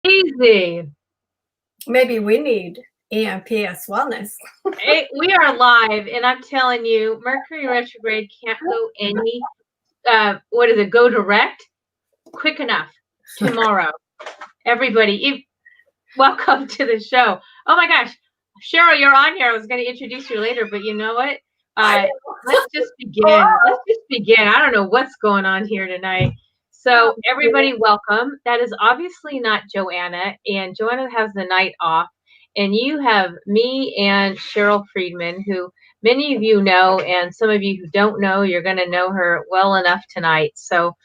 Easy. Maybe we need EMPS Wellness. We are live, and I'm telling you, Mercury retrograde can't go any, go direct quick enough tomorrow. Everybody, welcome to the show. Oh my gosh, Cheryle, you're on here. I was going to introduce you later, but you know what? Let's just begin. I don't know what's going on here tonight. So everybody, welcome. That is obviously not Joanna, and Joanna has the night off. And you have me and Cheryle Freedman, who many of you know, and some of you who don't know, you're going to know her well enough tonight. So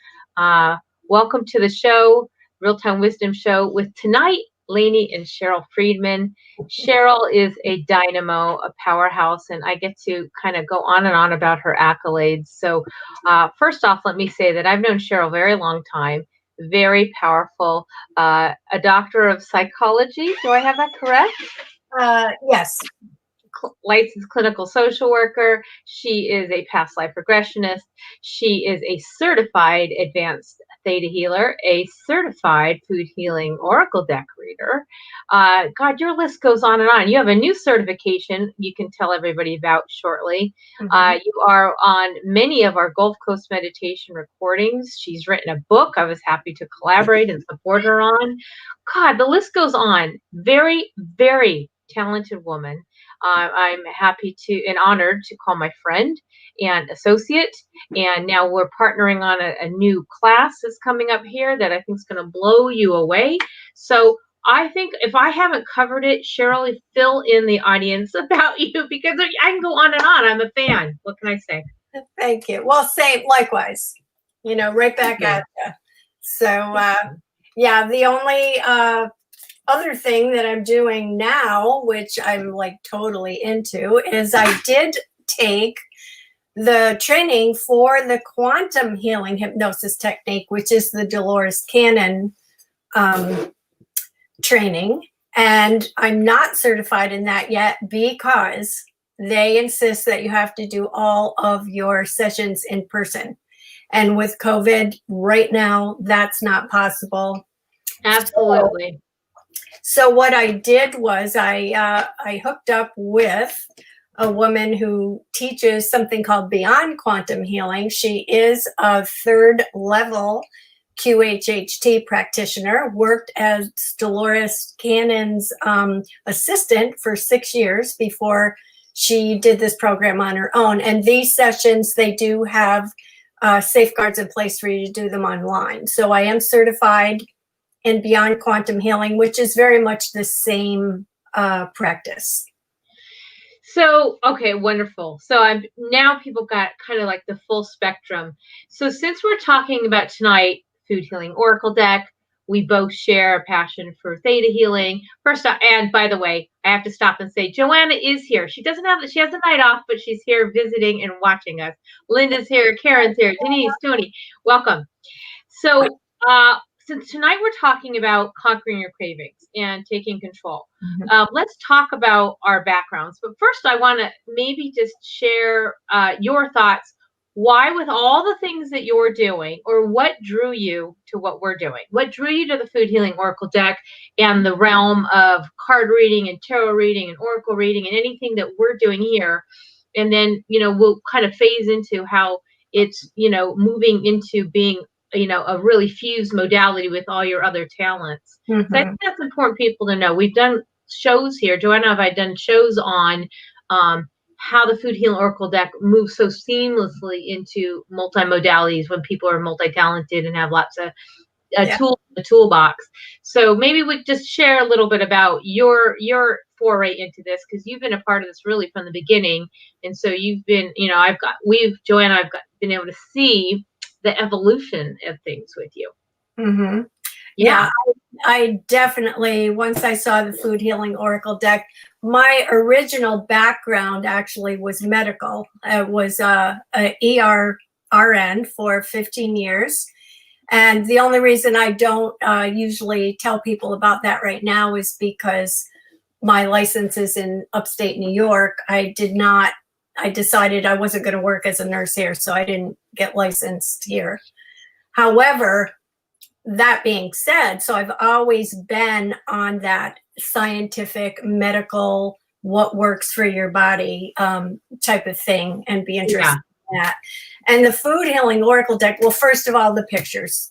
welcome to the show, Real Time Wisdom Show, with tonight, Lainie and Cheryle Freedman. Cheryle is a dynamo, a powerhouse, and I get to kind of go on and on about her accolades. So first off, let me say that I've known Cheryle a very long time, very powerful, a doctor of psychology. Do I have that correct? Yes. Licensed clinical social worker. She is a past life regressionist. She is a certified advanced Theta healer, a certified food healing oracle deck reader. God, your list goes on and on. You have a new certification you can tell everybody about shortly. You are on many of our Gulf Coast meditation recordings. She's written a book I was happy to collaborate and support her on. God, the list goes on. Very, very talented woman. I'm happy to and honored to call my friend and associate. And now we're partnering on a new class that's coming up here that I think is going to blow you away. So I think if I haven't covered it, Cheryle, fill in the audience about you, because I can go on and on. I'm a fan. What can I say? Thank you. Well, same, likewise. Right back at you. So, yeah, the only other thing that I'm doing now, which I'm like totally into, is I did take the training for the quantum healing hypnosis technique, which is the Dolores Cannon training. And I'm not certified in that yet because they insist that you have to do all of your sessions in person. And with COVID right now, that's not possible. Absolutely. So what I did was I hooked up with a woman who teaches something called Beyond Quantum Healing. She is a third level QHHT practitioner, worked as Dolores Cannon's assistant for 6 years before she did this program on her own. And these sessions, they do have safeguards in place for you to do them online. So I am certified in Beyond Quantum Healing, which is very much the same practice. So, okay, wonderful. So now people got kind of like the full spectrum. So since we're talking about tonight, food healing oracle deck, we both share a passion for theta healing. First off, and by the way, I have to stop and say, Joanna is here. She has a night off, but she's here visiting and watching us. Linda's here, Karen's here, Denise, Tony, welcome. So, since tonight we're talking about conquering your cravings and taking control, let's talk about our backgrounds. But first, I want to maybe just share your thoughts. Why, with all the things that you're doing, or what drew you to what we're doing? What drew you to the Food Healing Oracle deck and the realm of card reading and tarot reading and oracle reading and anything that we're doing here? And then, we'll kind of phase into how it's, moving into being a really fused modality with all your other talents. So I think that's important people to know. We've done shows here. Joanna and I have done shows on how the Food Healing Oracle deck moves so seamlessly into multi-modalities when people are multi-talented and have lots of tools in the toolbox. So maybe we just share a little bit about your foray into this, because you've been a part of this really from the beginning. And so you've been, Joanna, I've been able to see the evolution of things with you. Yeah, I definitely, once I saw the Food Healing Oracle deck, my original background actually was medical. It was a ER RN for 15 years. And the only reason I don't usually tell people about that right now is because my license is in upstate New York. I decided I wasn't going to work as a nurse here, so I didn't get licensed here. However, that being said, so I've always been on that scientific, medical, what works for your body type of thing, and be Yeah. interested in that. And the food healing oracle deck, well, first of all, the pictures.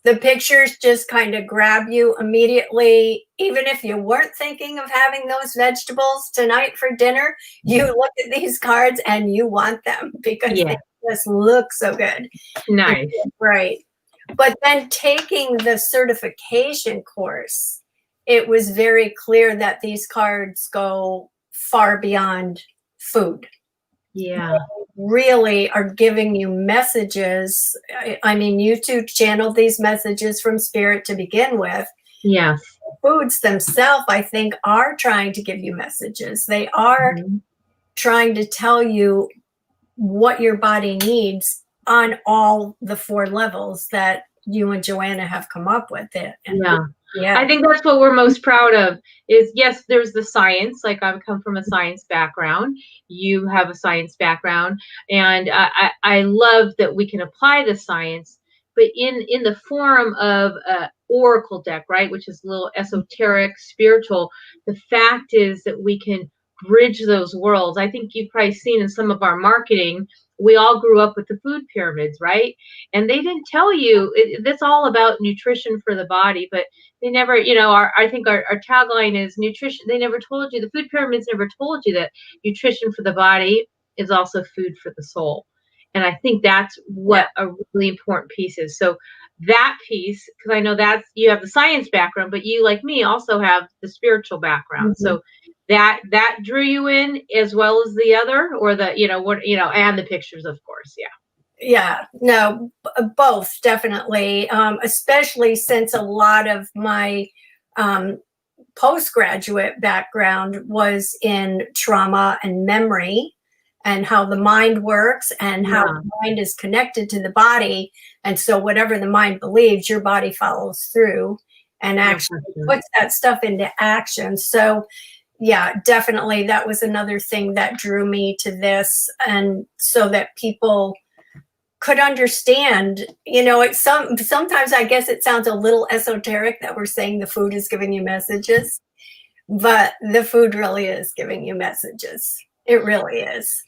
The pictures just kind of grab you immediately. Even if you weren't thinking of having those vegetables tonight for dinner, you look at these cards and you want them because Yeah. they just look so good. Nice. Right. But then taking the certification course, it was very clear that these cards go far beyond food. Yeah. Really are giving you messages. I mean, you two channeled these messages from spirit to begin with. Yes. Foods themselves, I think, are trying to give you messages. They are trying to tell you what your body needs on all the 4 levels that you and Joanna have come up with it. And I think that's what we're most proud of is, yes, there's the science. Like, I've come from a science background. You have a science background. And I love that we can apply the science, but in the form of oracle deck, right, which is a little esoteric, spiritual. The fact is that we can bridge those worlds. I think you've probably seen in some of our marketing, we all grew up with the food pyramids, right? And they didn't tell you, that's all about nutrition for the body, but they never, I think our tagline is nutrition. They never told you, the food pyramids never told you that nutrition for the body is also food for the soul. And I think that's what a really important piece is. So that piece, because I know that's, you have the science background, but you, like me, also have the spiritual background. So that drew you in as well as the other, or the, and the pictures, of course. Yeah, no, both definitely, especially since a lot of my postgraduate background was in trauma and memory and how the mind works and how the mind is connected to the body. And so whatever the mind believes, your body follows through and actually puts that stuff into action. So yeah, definitely that was another thing that drew me to this, and so that people could understand, sometimes I guess it sounds a little esoteric that we're saying the food is giving you messages, but the food really is giving you messages. It really is.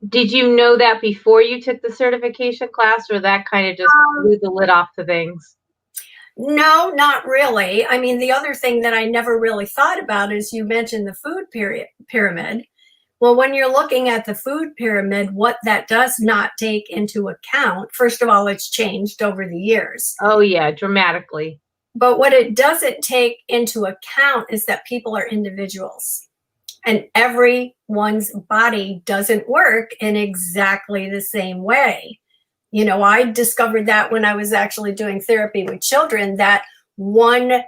Did you know that before you took the certification class, or that kind of just blew the lid off the things? No, not really. I mean, the other thing that I never really thought about is you mentioned the food pyramid. Well, when you're looking at the food pyramid, what that does not take into account, first of all, it's changed over the years. Oh, yeah, dramatically. But what it doesn't take into account is that people are individuals. And everyone's body doesn't work in exactly the same way. I discovered that when I was actually doing therapy with children, that one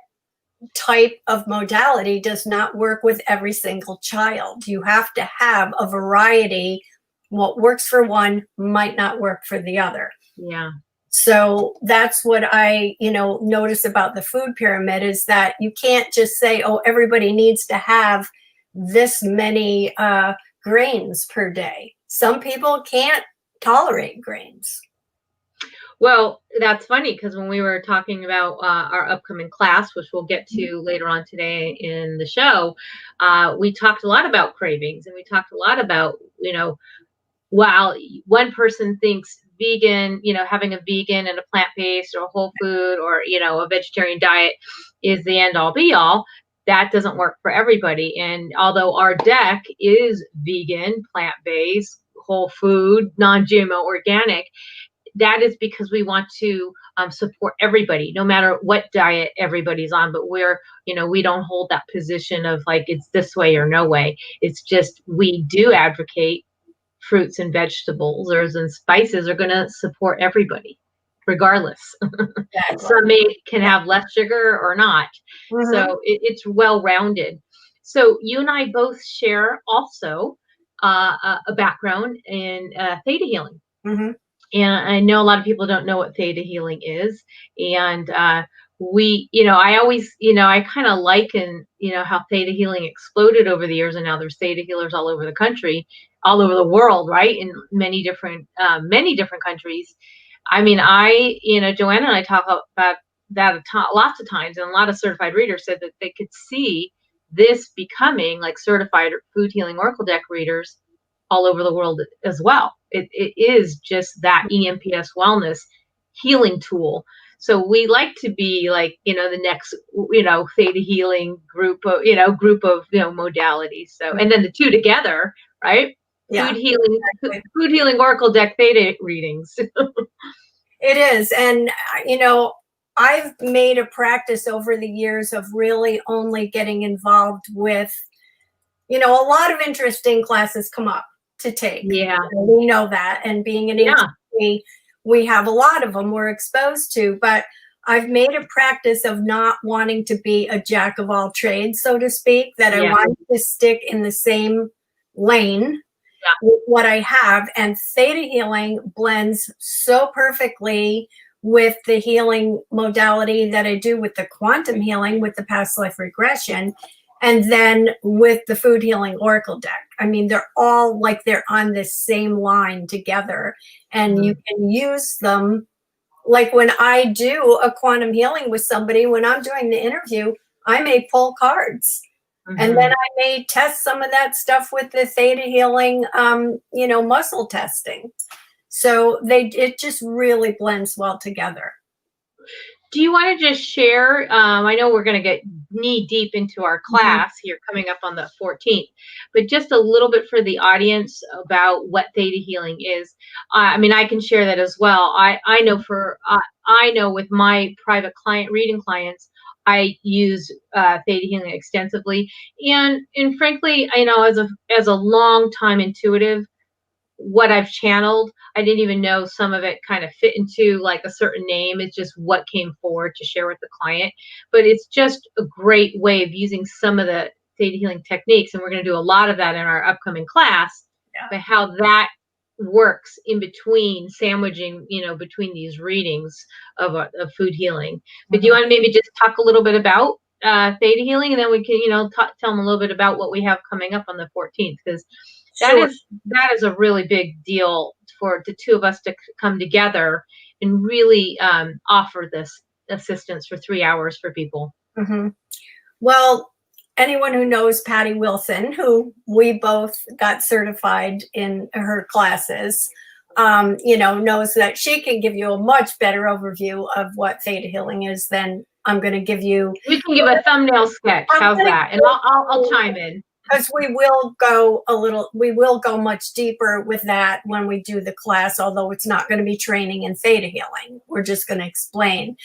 type of modality does not work with every single child. You have to have a variety. What works for one might not work for the other. Yeah. So that's what I, notice about the food pyramid, is that you can't just say, oh, everybody needs to have this many grains per day. Some people can't tolerate grains. Well, that's funny, because when we were talking about our upcoming class, which we'll get to later on today in the show, we talked a lot about cravings, and we talked a lot about, while one person thinks vegan, having a vegan and a plant-based or a whole food or, a vegetarian diet is the end all be all, that doesn't work for everybody. And although our deck is vegan, plant-based, whole food, non-GMO, organic, that is because we want to support everybody, no matter what diet everybody's on. But we don't hold that position of like, it's this way or no way. It's just, we do advocate fruits and vegetables, herbs and spices are going to support everybody, regardless. Exactly. Some can have less sugar or not. So it's well-rounded. So you and I both share also a background in Theta healing. And I know a lot of people don't know what Theta healing is. And I always, I kind of liken, how Theta healing exploded over the years, and now there's Theta healers all over the country, all over the world, right? In many different countries. I mean, Joanna and I talk about lots of times, and a lot of certified readers said that they could see this becoming like certified food healing oracle deck readers all over the world as well. It is just that EMPS wellness healing tool. So we like to be like, the next, Theta healing group of modalities. So, and then the two together, right? Yeah. Food healing oracle deck Theta readings. It is. And, I've made a practice over the years of really only getting involved with, a lot of interesting classes come up to take. Yeah. We know that. And being an agency, we have a lot of them we're exposed to. But I've made a practice of not wanting to be a jack of all trades, so to speak, that I want to stick in the same lane with what I have. And Theta healing blends so perfectly with the healing modality that I do with the quantum healing, with the past life regression, and then with the food healing oracle deck. I mean, they're all like they're on this same line together, and you can use them. Like when I do a quantum healing with somebody, when I'm doing the interview, I may pull cards. And then I may test some of that stuff with the Theta healing, muscle testing. So it just really blends well together. Do you want to just share? I know we're going to get knee deep into our class here coming up on the 14th, but just a little bit for the audience about what Theta healing is. I mean, I can share that as well. I know with my private reading clients, I use Theta healing extensively, and frankly, as a long time intuitive, what I've channeled, I didn't even know some of it kind of fit into like a certain name. It's just what came forward to share with the client. But it's just a great way of using some of the Theta healing techniques. And we're going to do a lot of that in our upcoming class, but how that works in between, sandwiching, between these readings of food healing. But do you want to maybe just talk a little bit about Theta healing, and then we can, tell them a little bit about what we have coming up on the 14th, because that is a really big deal for the two of us to come together and really offer this assistance for 3 hours for people. Well, anyone who knows Patty Wilson, who we both got certified in her classes, knows that she can give you a much better overview of what Theta healing is than I'm going to give you. We can give a thumbnail sketch. How's that? And I'll chime in. Because we will go much deeper with that when we do the class, although it's not going to be training in Theta healing. We're just going to explain.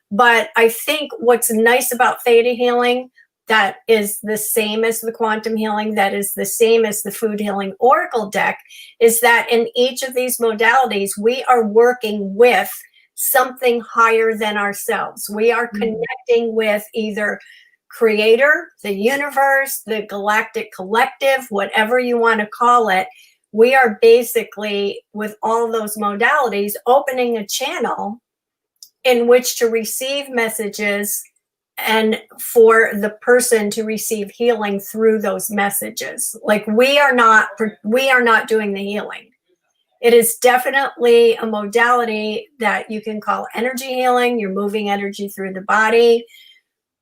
But I think what's nice about Theta healing, that is the same as the quantum healing, that is the same as the food healing oracle deck, is that in each of these modalities, we are working with something higher than ourselves. We are connecting with either Creator, the universe, the galactic collective, whatever you want to call it. We are basically, with all those modalities, opening a channel in which to receive messages and for the person to receive healing through those messages. Like we are not doing the healing. It is definitely a modality that you can call energy healing. You're moving energy through the body.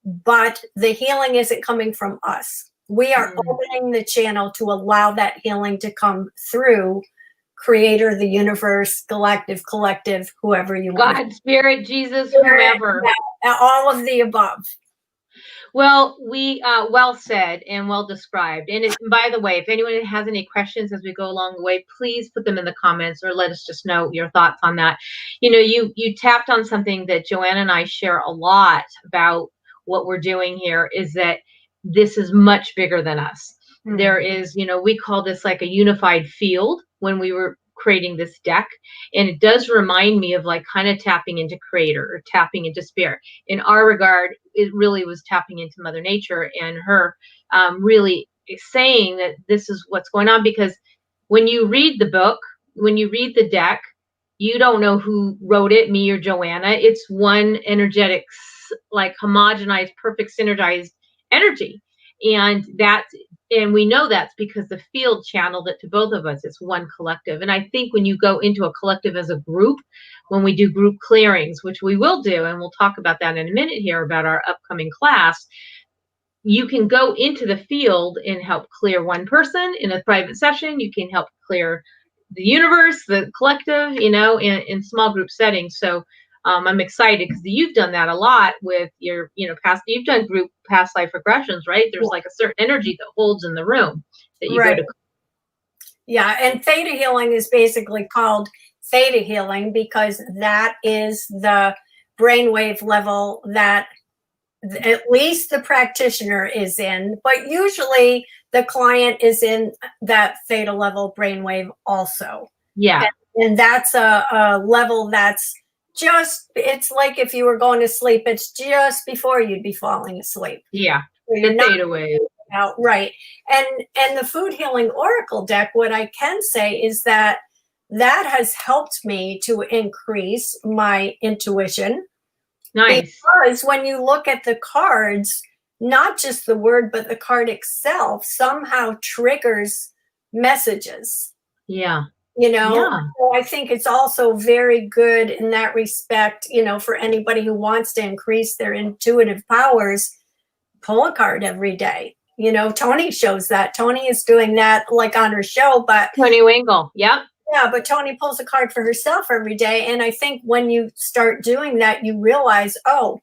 But the healing isn't coming from us. We are opening the channel to allow that healing to come through Creator, the universe, galactic collective, whoever you want. God, Spirit, Jesus, whoever. All of the above. Well, well said and well described. And by the way, if anyone has any questions as we go along the way, please put them in the comments or let us just know your thoughts on that. You tapped on something that Joanna and I share a lot about. What we're doing here is that this is much bigger than us. There is, we call this like a unified field when we were creating this deck. And it does remind me of like kind of tapping into Creator or tapping into Spirit. In our regard, it really was tapping into Mother Nature and her really saying that this is what's going on. Because when you read the book, when you read the deck, you don't know who wrote it, me or Joanna. It's one energetic, like homogenized, perfect, synergized energy. And And we know that's because the field channeled it to both of us. It's one collective. And I think when you go into a collective as a group, when we do group clearings, which we will do, and we'll talk about that in a minute here about our upcoming class, you can go into the field and help clear one person in a private session. You can help clear the universe, the collective, in small group settings. So I'm excited because you've done that a lot with your, you've done group past life regressions, right? There's like a certain energy that holds in the room that you go to. Yeah, and Theta healing is basically called Theta healing because that is the brainwave level that at least the practitioner is in, but usually the client is in that Theta level brainwave also. Yeah. And that's a level that's just, it's like if you were going to sleep, it's just before you'd be falling asleep. Yeah. So you're the Theta wave. Out, right. And the food healing oracle deck, what I can say is that has helped me to increase my intuition. Nice. Because when you look at the cards, not just the word, but the card itself somehow triggers messages. Yeah. So I think it's also very good in that respect, for anybody who wants to increase their intuitive powers, pull a card every day. Tony shows that. Tony is doing that like on her show, but Tony Wingle. Yep. Yeah, but Tony pulls a card for herself every day. And I think when you start doing that, you realize, oh,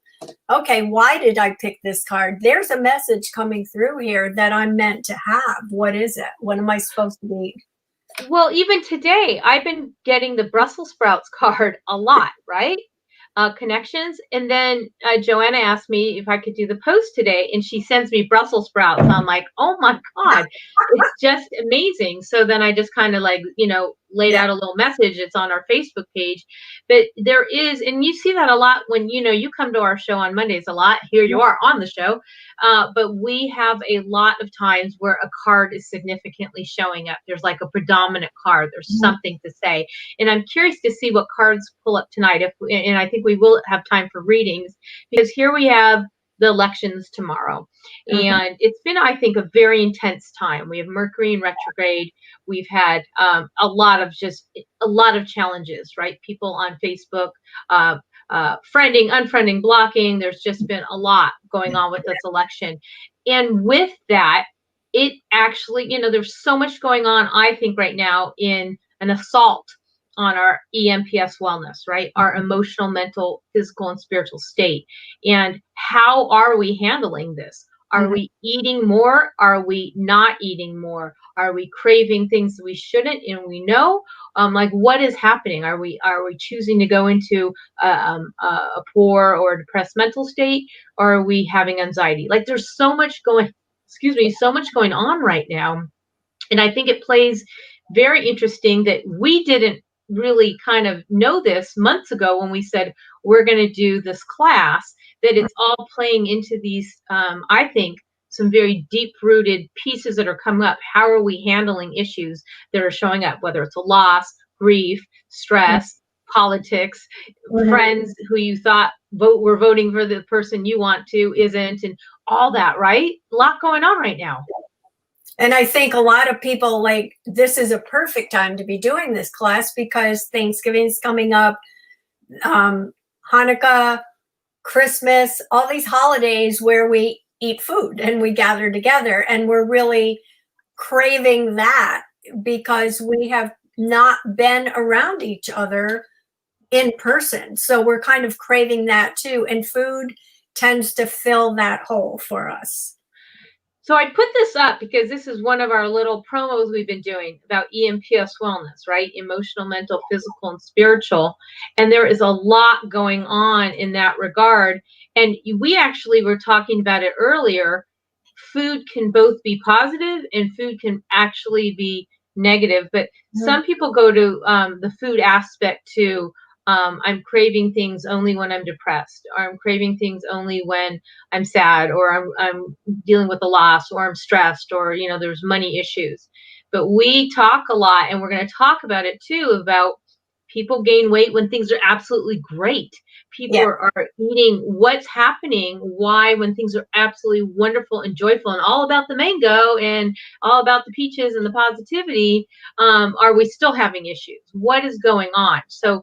okay, why did I pick this card? There's a message coming through here that I'm meant to have. What is it? What am I supposed to be? Well, even today, I've been getting the Brussels sprouts card a lot, right? Connections. And then Joanna asked me if I could do the post today, and she sends me Brussels sprouts. I'm like, oh my God, it's just amazing. So then I just kind of laid out a little message. It's on our Facebook page. But there is, and you see that a lot when, you come to our show on Mondays a lot. Here you are on the show. But we have a lot of times where a card is significantly showing up. There's like a predominant card. There's something to say. And I'm curious to see what cards pull up tonight. And I think we will have time for readings because here we have the elections tomorrow. And it's been, I think, a very intense time. We have Mercury in retrograde. We've had a lot of challenges, right? People on Facebook, friending, unfriending, blocking. There's just been a lot going on with this election. And with that, it actually, there's so much going on, I think, right now in an assault on our EMPS wellness, right? Our emotional, mental, physical, and spiritual state. And how are we handling this? Are we eating more? Are we not eating more? Are we craving things that we shouldn't and we know? What is happening? Are we choosing to go into a poor or depressed mental state? Or are we having anxiety? There's so much going on right now. And I think it plays very interesting that we didn't really kind of know this months ago when we said we're going to do this class, that it's all playing into these, I think, some very deep-rooted pieces that are coming up. How are we handling issues that are showing up, whether it's a loss, grief, stress, politics, friends who you thought were voting for the person you want to isn't, and all that, right? A lot going on right now. And I think a lot of people this is a perfect time to be doing this class because Thanksgiving's coming up, Hanukkah, Christmas, all these holidays where we eat food and we gather together, and we're really craving that because we have not been around each other in person. So we're kind of craving that too. And food tends to fill that hole for us. So I put this up because this is one of our little promos we've been doing about EMPS wellness, right? Emotional, mental, physical, and spiritual. And there is a lot going on in that regard. And we actually were talking about it earlier. Food can both be positive and food can actually be negative. But some people go to the food aspect to I'm craving things only when I'm depressed, or I'm craving things only when I'm sad, or I'm dealing with a loss, or I'm stressed, or, there's money issues. But we talk a lot, and we're going to talk about it too, about people gain weight when things are absolutely great. people are eating, what's happening, why, when things are absolutely wonderful and joyful and all about the mango and all about the peaches and the positivity, are we still having issues? What is going on? So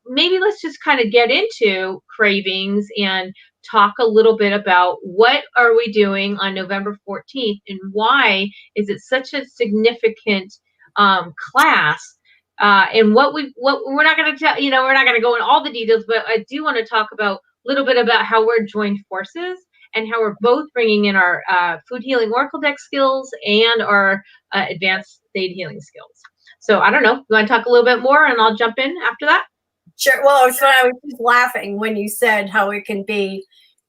maybe let's just kind of get into cravings and talk a little bit about what are we doing on November 14th and why is it such a significant class, and what we're not going to tell, we're not going to go in all the details, but I do want to talk about a little bit about how we're joined forces and how we're both bringing in our food healing oracle deck skills and our advanced Theta healing skills. So I don't know, you want to talk a little bit more and I'll jump in after that? Sure. Well, I was just laughing when you said how it can be,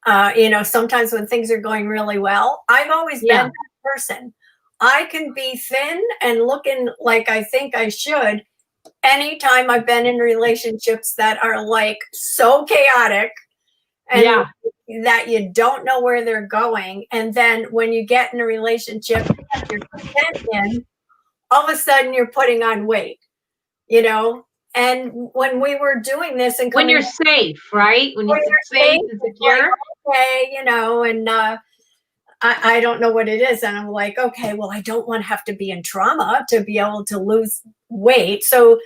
sometimes when things are going really well. I've always been that person. I can be thin and looking like I think I should anytime I've been in relationships that are like so chaotic and that you don't know where they're going. And then when you get in a relationship that you're content in, all of a sudden you're putting on weight, And when we were doing this and when you're safe, right? When you're safe and secure. Like, okay, and I don't know what it is. And I'm like, okay, well, I don't want to have to be in trauma to be able to lose weight. So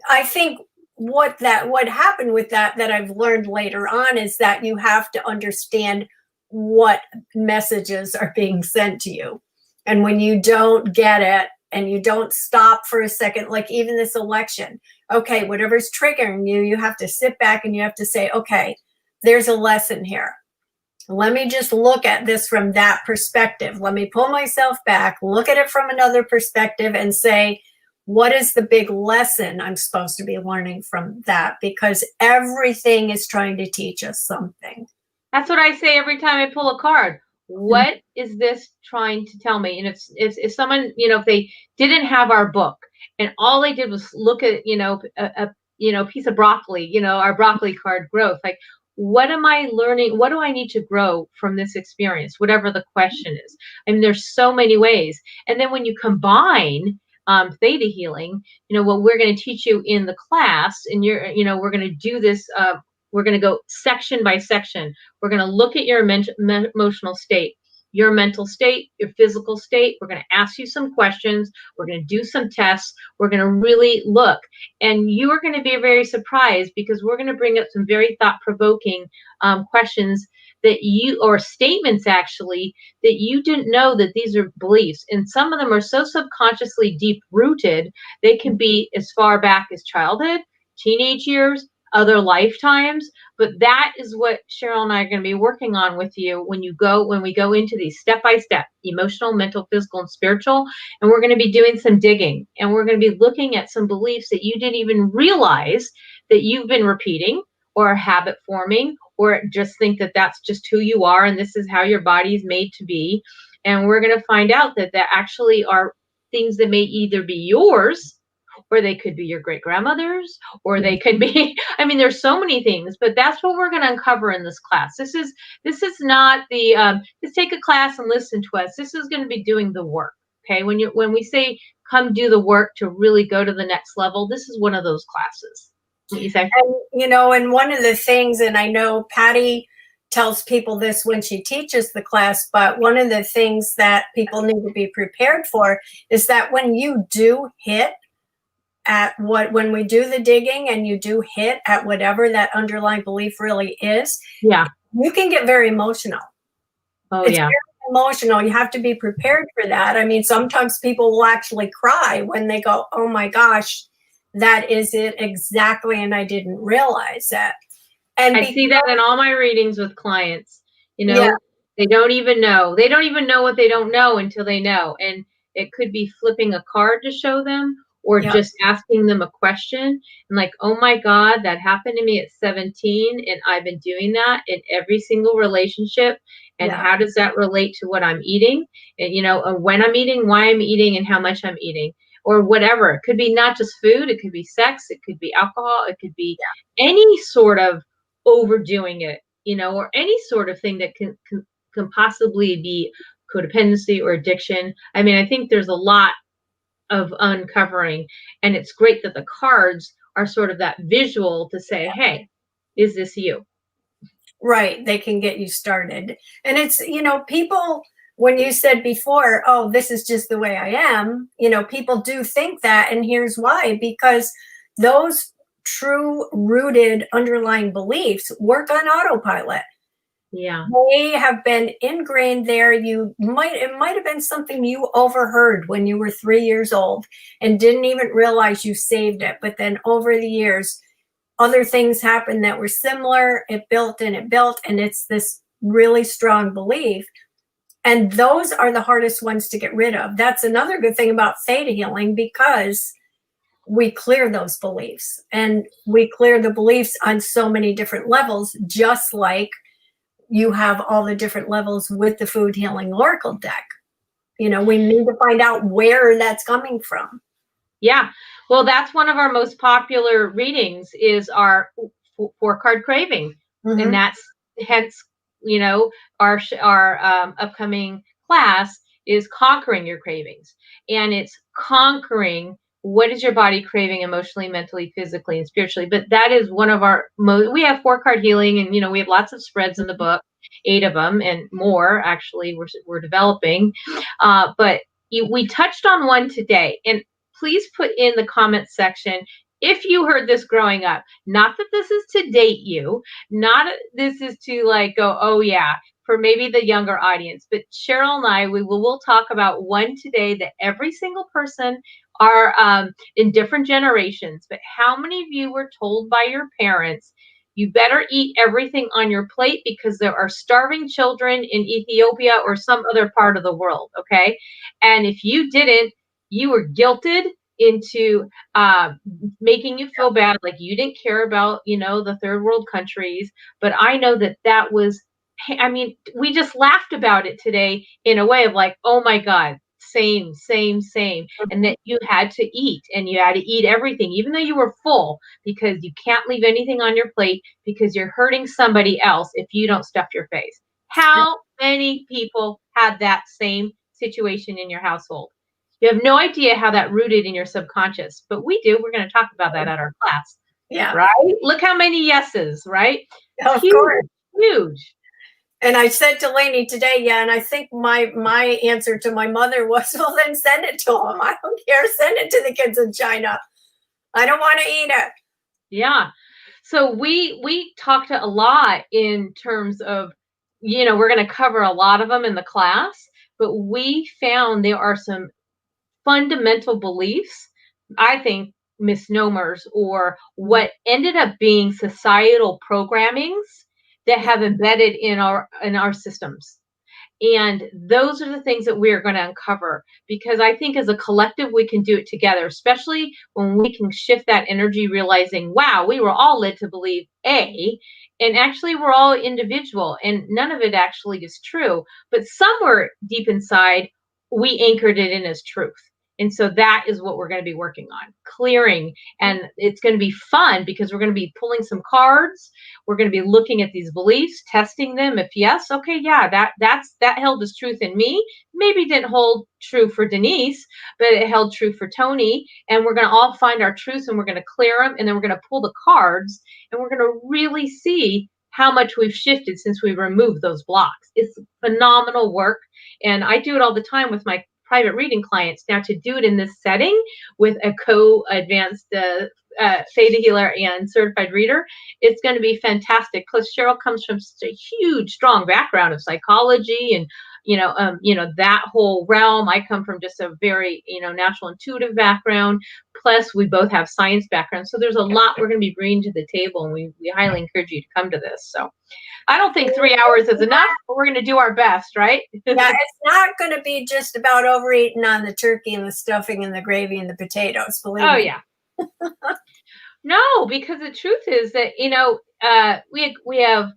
I think what happened with that I've learned later on is that you have to understand what messages are being sent to you. And when you don't get it and you don't stop for a second, like even this election, okay, whatever's triggering you, you have to sit back and you have to say, okay, there's a lesson here. Let me just look at this from that perspective. Let me pull myself back, look at it from another perspective and say, what is the big lesson I'm supposed to be learning from that? Because everything is trying to teach us something. That's what I say every time I pull a card. What is this trying to tell me? And if someone, if they didn't have our book and all they did was look at, a piece of broccoli, our broccoli card growth, like, what am I learning? What do I need to grow from this experience? Whatever the question is. I mean, there's so many ways. And then when you combine Theta healing, what we're going to teach you in the class, and we're going to do this. We're going to go section by section. We're going to look at your emotional state, your mental state, your physical state. We're going to ask you some questions. We're going to do some tests. We're going to really look. And you are going to be very surprised because we're going to bring up some very thought-provoking questions or statements actually, that you didn't know that these are beliefs. And some of them are so subconsciously deep-rooted, they can be as far back as childhood, teenage years, other lifetimes. But that is what Cheryle and I are going to be working on with you when we go into these step-by-step, emotional, mental, physical, and spiritual. And we're going to be doing some digging, and we're going to be looking at some beliefs that you didn't even realize that you've been repeating or habit forming, or just think that that's just who you are and this is how your body is made to be. And we're going to find out that there actually are things that may either be yours, or they could be your great grandmother's, or they could be, I mean, there's so many things, but that's what we're going to uncover in this class. This is not the, just take a class and listen to us. This is going to be doing the work. Okay. When we say come do the work to really go to the next level, this is one of those classes. What you say? And, and one of the things, and I know Patty tells people this when she teaches the class, but one of the things that people need to be prepared for is that when you do hit when we do the digging and you do hit at whatever that underlying belief really is, you can get very emotional. It's very emotional. You have to be prepared for that. I mean, sometimes people will actually cry when they go, oh my gosh, that is it exactly, and I didn't realize that. And I see that in all my readings with clients. They don't even know. They don't even know what they don't know until they know. And it could be flipping a card to show them, or just asking them a question and like, oh my God, that happened to me at 17 and I've been doing that in every single relationship. And how does that relate to what I'm eating? And, when I'm eating, why I'm eating, and how much I'm eating, or whatever. It could be not just food. It could be sex. It could be alcohol. It could be any sort of overdoing it, or any sort of thing that can possibly be codependency or addiction. I mean, I think there's a lot of uncovering, and it's great that the cards are sort of that visual to say, hey, is this you? Right. They can get you started. And it's, people, when you said before, oh, this is just the way I am, people do think that. And here's why, because those true rooted underlying beliefs work on autopilot. Yeah. They have been ingrained there. It might have been something you overheard when you were 3 years old and didn't even realize you saved it. But then over the years, other things happened that were similar. It built, and it's this really strong belief. And those are the hardest ones to get rid of. That's another good thing about theta healing, because we clear those beliefs, and we clear the beliefs on so many different levels, just like you have all the different levels with the food healing oracle deck. We need to find out where that's coming from. Yeah. Well, that's one of our most popular readings is our 4-card craving. Mm-hmm. And that's hence, our upcoming class is conquering your cravings. And it's conquering what is your body craving emotionally, mentally, physically, and spiritually. But that is one of our we have 4-card healing, and, we have lots of spreads in the book, 8 of them and more, actually, we're developing. But we touched on one today, and please put in the comments section if you heard this growing up. Not that this is to date you, not this is to like go, oh yeah, for maybe the younger audience. But Cheryle and I, we will talk about one today that every single person are in different generations. But how many of you were told by your parents, you better eat everything on your plate because there are starving children in Ethiopia or some other part of the world, okay? And if you didn't, you were guilted into making you feel bad, like you didn't care about, the third world countries. But I know that was, we just laughed about it today in a way of like, oh my God, same. And that you had to eat, and you had to eat everything, even though you were full, because you can't leave anything on your plate because you're hurting somebody else if you don't stuff your face. How many people had that same situation in your household? You have no idea how that rooted in your subconscious, but we do. We're going to talk about that at our class. Yeah. Right? Look how many yeses, right? Of course. Huge. And I said to Lainie today, yeah, and I think my answer to my mother was, well, then send it to them. I don't care. Send it to the kids in China. I don't want to eat it. Yeah. So we talked a lot in terms of, we're going to cover a lot of them in the class, but we found there are some fundamental beliefs, I think misnomers, or what ended up being societal programmings that have embedded in our systems. And those are the things that we're going to uncover, because I think as a collective, we can do it together, especially when we can shift that energy, realizing, wow, we were all led to believe A, and actually we're all individual, and none of it actually is true. But somewhere deep inside, we anchored it in as truth. And so that is what we're going to be working on, clearing. And it's going to be fun because we're going to be pulling some cards. We're going to be looking at these beliefs, testing them. If yes, okay, yeah, that held as truth in me. Maybe didn't hold true for Denise, but it held true for Tony. And we're going to all find our truths, and we're going to clear them. And then we're going to pull the cards, and we're going to really see how much we've shifted since we removed those blocks. It's phenomenal work. And I do it all the time with my private reading clients. Now, to do it in this setting with a co-advanced theta healer and certified reader, it's going to be fantastic. Plus, Cheryle comes from such a huge, strong background of psychology and that whole realm. I come from just a very natural intuitive background. Plus, we both have science backgrounds, so there's a lot we're going to be bringing to the table, and we highly encourage you to come to this. So I don't think 3 hours is enough, but we're going to do our best, right? Yeah, it's not going to be just about overeating on the turkey and the stuffing and the gravy and the potatoes. Believe me. Yeah. No, because the truth is that we have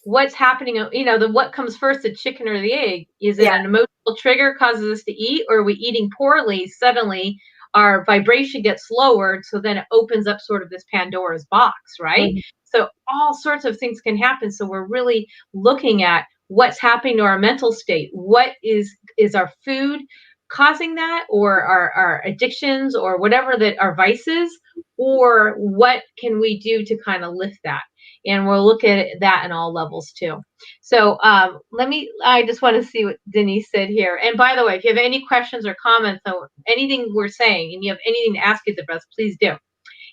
what's happening. What comes first, the chicken or the egg? Is it an emotional trigger causes us to eat, or are we eating poorly? Suddenly, our vibration gets lowered, so then it opens up sort of this Pandora's box, right? Mm-hmm. So all sorts of things can happen. So we're really looking at what's happening to our mental state. What is our food causing that, or our addictions, or whatever that our vices, or what can we do to kind of lift that? And we'll look at that in all levels too. So I just want to see what Denise said here. And by the way, if you have any questions or comments on anything we're saying and you have anything to ask either of us, please do.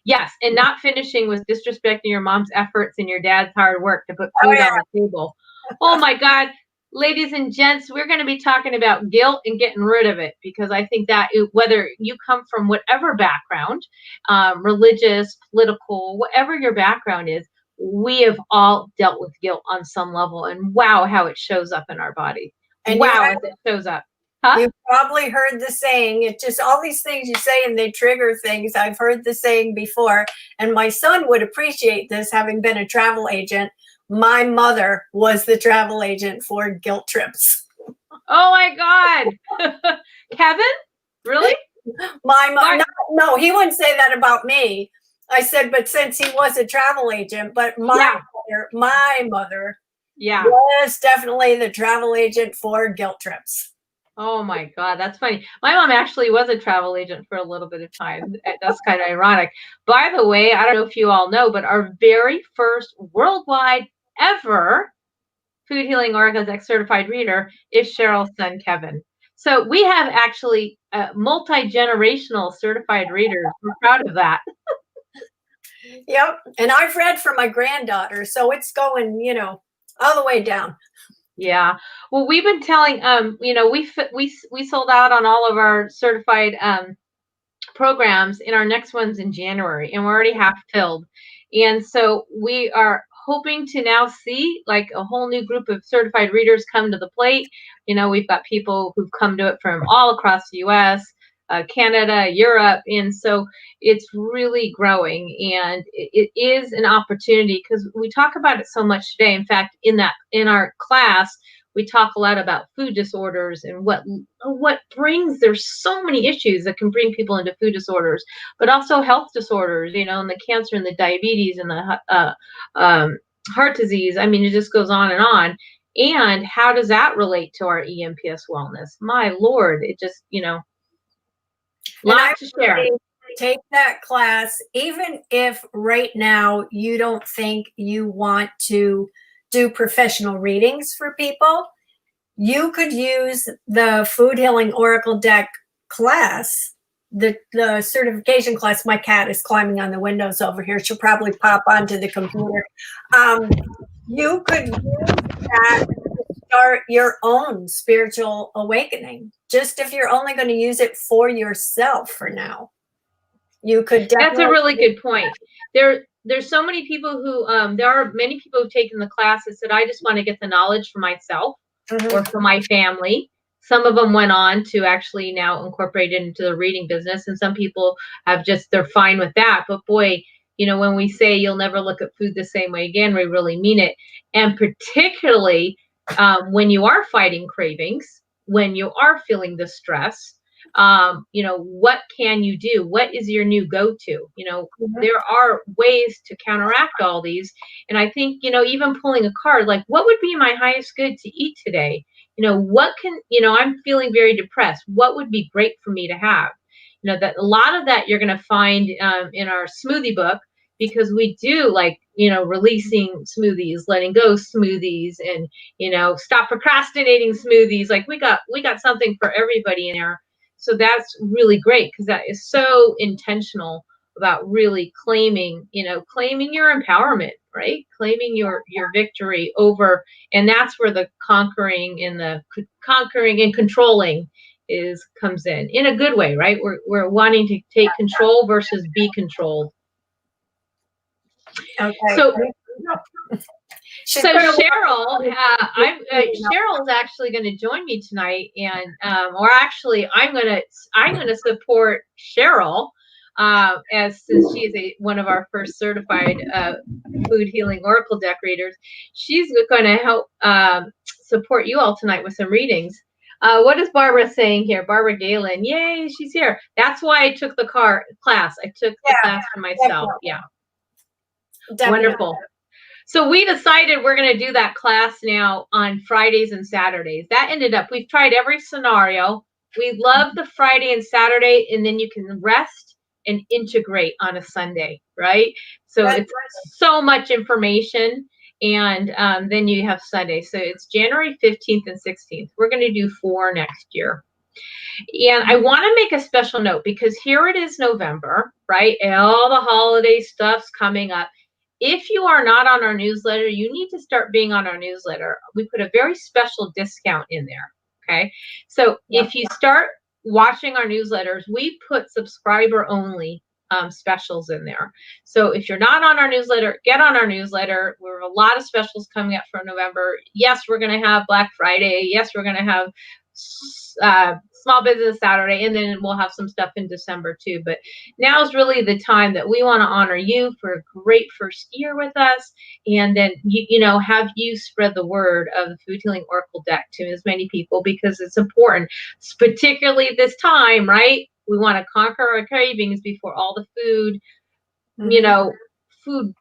Yes, and not finishing was disrespecting your mom's efforts and your dad's hard work to put food on the table. Oh my God. Ladies and gents, we're going to be talking about guilt and getting rid of it, because I think that whether you come from whatever background, religious, political, whatever your background is, we have all dealt with guilt on some level, and wow, how it shows up in our body. And wow, as it shows up. Huh? You've probably heard the saying, it's just all these things you say and they trigger things. I've heard the saying before, and my son would appreciate this, having been a travel agent. My mother was the travel agent for guilt trips. Oh my God. Kevin? Really? My mother, no, he wouldn't say that about me. I said, but since he was a travel agent, but my mother was definitely the travel agent for guilt trips. Oh my God, that's funny. My mom actually was a travel agent for a little bit of time. That's kind of ironic. By the way, I don't know if you all know, but our very first worldwide ever food healing Oracle Deck certified reader is Cheryle's son, Kevin. So we have actually multi-generational certified readers. We're proud of that. Yep. And I've read for my granddaughter, so it's going, all the way down. Yeah. Well, we've been telling, we sold out on all of our certified programs, and our next one's in January, and we're already half filled. And so we are hoping to now see like a whole new group of certified readers come to the plate. We've got people who've come to it from all across the US, Canada, Europe. And so it's really growing, and it is an opportunity because we talk about it so much today. In fact, in our class, we talk a lot about food disorders and what brings, there's so many issues that can bring people into food disorders, but also health disorders, and the cancer and the diabetes and the heart disease. I mean, it just goes on. And how does that relate to our EMPS wellness? My Lord, it just, lot to share. Take that class, even if right now you don't think you want to do professional readings for people. You could use the Food Healing Oracle Deck class, the certification class. My cat is climbing on the windows over here. She'll probably pop onto the computer. You could use that to start your own spiritual awakening, just if you're only going to use it for yourself for now. You could definitely. That's a really good point. There's so many people who there are many people who've taken the class and said, I just want to get the knowledge for myself or for my family. Some of them went on to actually now incorporate it into the reading business, and some people they're fine with that. But boy, when we say you'll never look at food the same way again, we really mean it. And particularly when you are fighting cravings, when you are feeling the stress, what can you do? What is your new go-to? There are ways to counteract all these. And I think, even pulling a card, like what would be my highest good to eat today? I'm feeling very depressed. What would be great for me to have? That a lot of that you're going to find in our smoothie book, because we do releasing smoothies, letting go smoothies, and, stop procrastinating smoothies. Like we got something for everybody in there. So that's really great, because that is so intentional about really claiming your empowerment, right? Claiming your victory over, and that's where the conquering and controlling comes in a good way, right? We're wanting to take control versus be controlled. Okay. So Cheryl, Cheryl's actually going to join me tonight, and I'm going to support Cheryl since she is one of our first certified food healing Oracle Deck readers. She's going to help support you all tonight with some readings. What is Barbara saying here? Barbara Galen, yay, she's here. That's why I took the class. I took the class for myself. Definitely. Yeah. Definitely. Wonderful. So we decided we're going to do that class now on Fridays and Saturdays. We've tried every scenario. We love the Friday and Saturday, and then you can rest and integrate on a Sunday, right? So it's so much information. And then you have Sunday. So it's January 15th and 16th. We're going to do 4 next year. And I want to make a special note because here it is November, right? And all the holiday stuff's coming up. If you are not on our newsletter, you need to start being on our newsletter. We put a very special discount in there. Okay. So if you start watching our newsletters, we put subscriber only specials in there. So if you're not on our newsletter, get on our newsletter. We have a lot of specials coming up for November. Yes, we're going to have Black Friday. Yes, we're going to have Small Business Saturday, and then we'll have some stuff in December too. But now is really the time that we want to honor you for a great first year with us, and then you know, have you spread the word of the Food Healing Oracle deck to as many people because it's important, particularly this time, right? We want to conquer our cravings before all the food, you know, food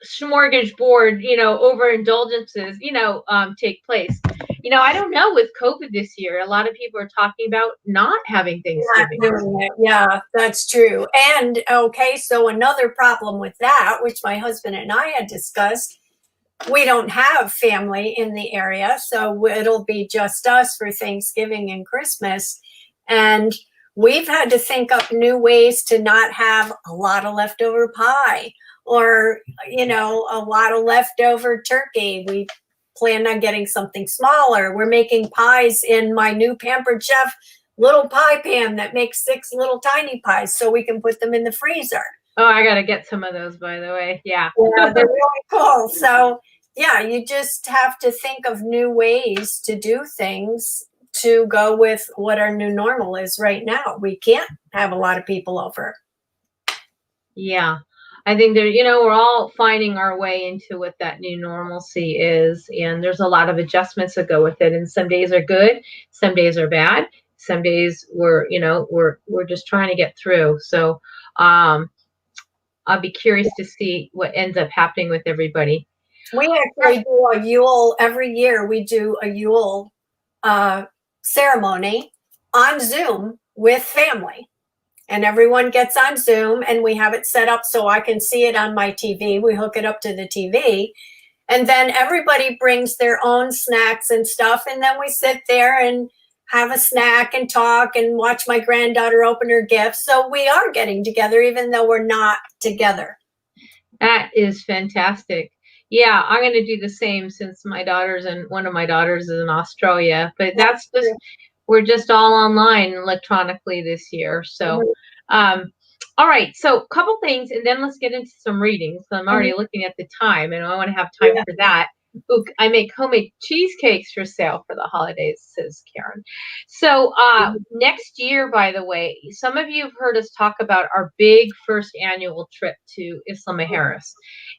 smorgasbord, you know, overindulgences, you know, take place. You know, I don't know with COVID this year, a lot of people are talking about not having Thanksgiving. Yeah, that's true. And okay, so another problem with that, which my husband and I had discussed, we don't have family in the area, so it'll be just us for Thanksgiving and Christmas. And we've had to think up new ways to not have a lot of leftover pie or, you know, a lot of leftover turkey. We plan on getting something smaller. We're making pies in my new Pampered Chef little pie pan that makes 6 little tiny pies so we can put them in the freezer. Oh, I got to get some of those, by the way. Yeah. Yeah, they're really cool. So, yeah, you just have to think of new ways to do things to go with what our new normal is right now. We can't have a lot of people over. Yeah. I think that, you know, we're all finding our way into what that new normalcy is. And there's a lot of adjustments that go with it. And some days are good. Some days are bad. Some days we're just trying to get through. So, I'll be curious to see what ends up happening with everybody. We actually do a Yule every year. We do a Yule ceremony on Zoom with family, and everyone gets on Zoom, and we have it set up so I can see it on my TV. We hook it up to the TV, and then everybody brings their own snacks and stuff, and then we sit there and have a snack and talk and watch my granddaughter open her gifts. So we are getting together even though we're not together. That is fantastic. Yeah, I'm going to do the same since one of my daughters is in Australia, but that's just, we're just all online electronically this year. So, all right. So a couple things, and then let's get into some readings. So I'm already looking at the time, and I want to have time for that. Ooh, I make homemade cheesecakes for sale for the holidays, says Karen. So next year, by the way, some of you have heard us talk about our big first annual trip to Isla Mujeres.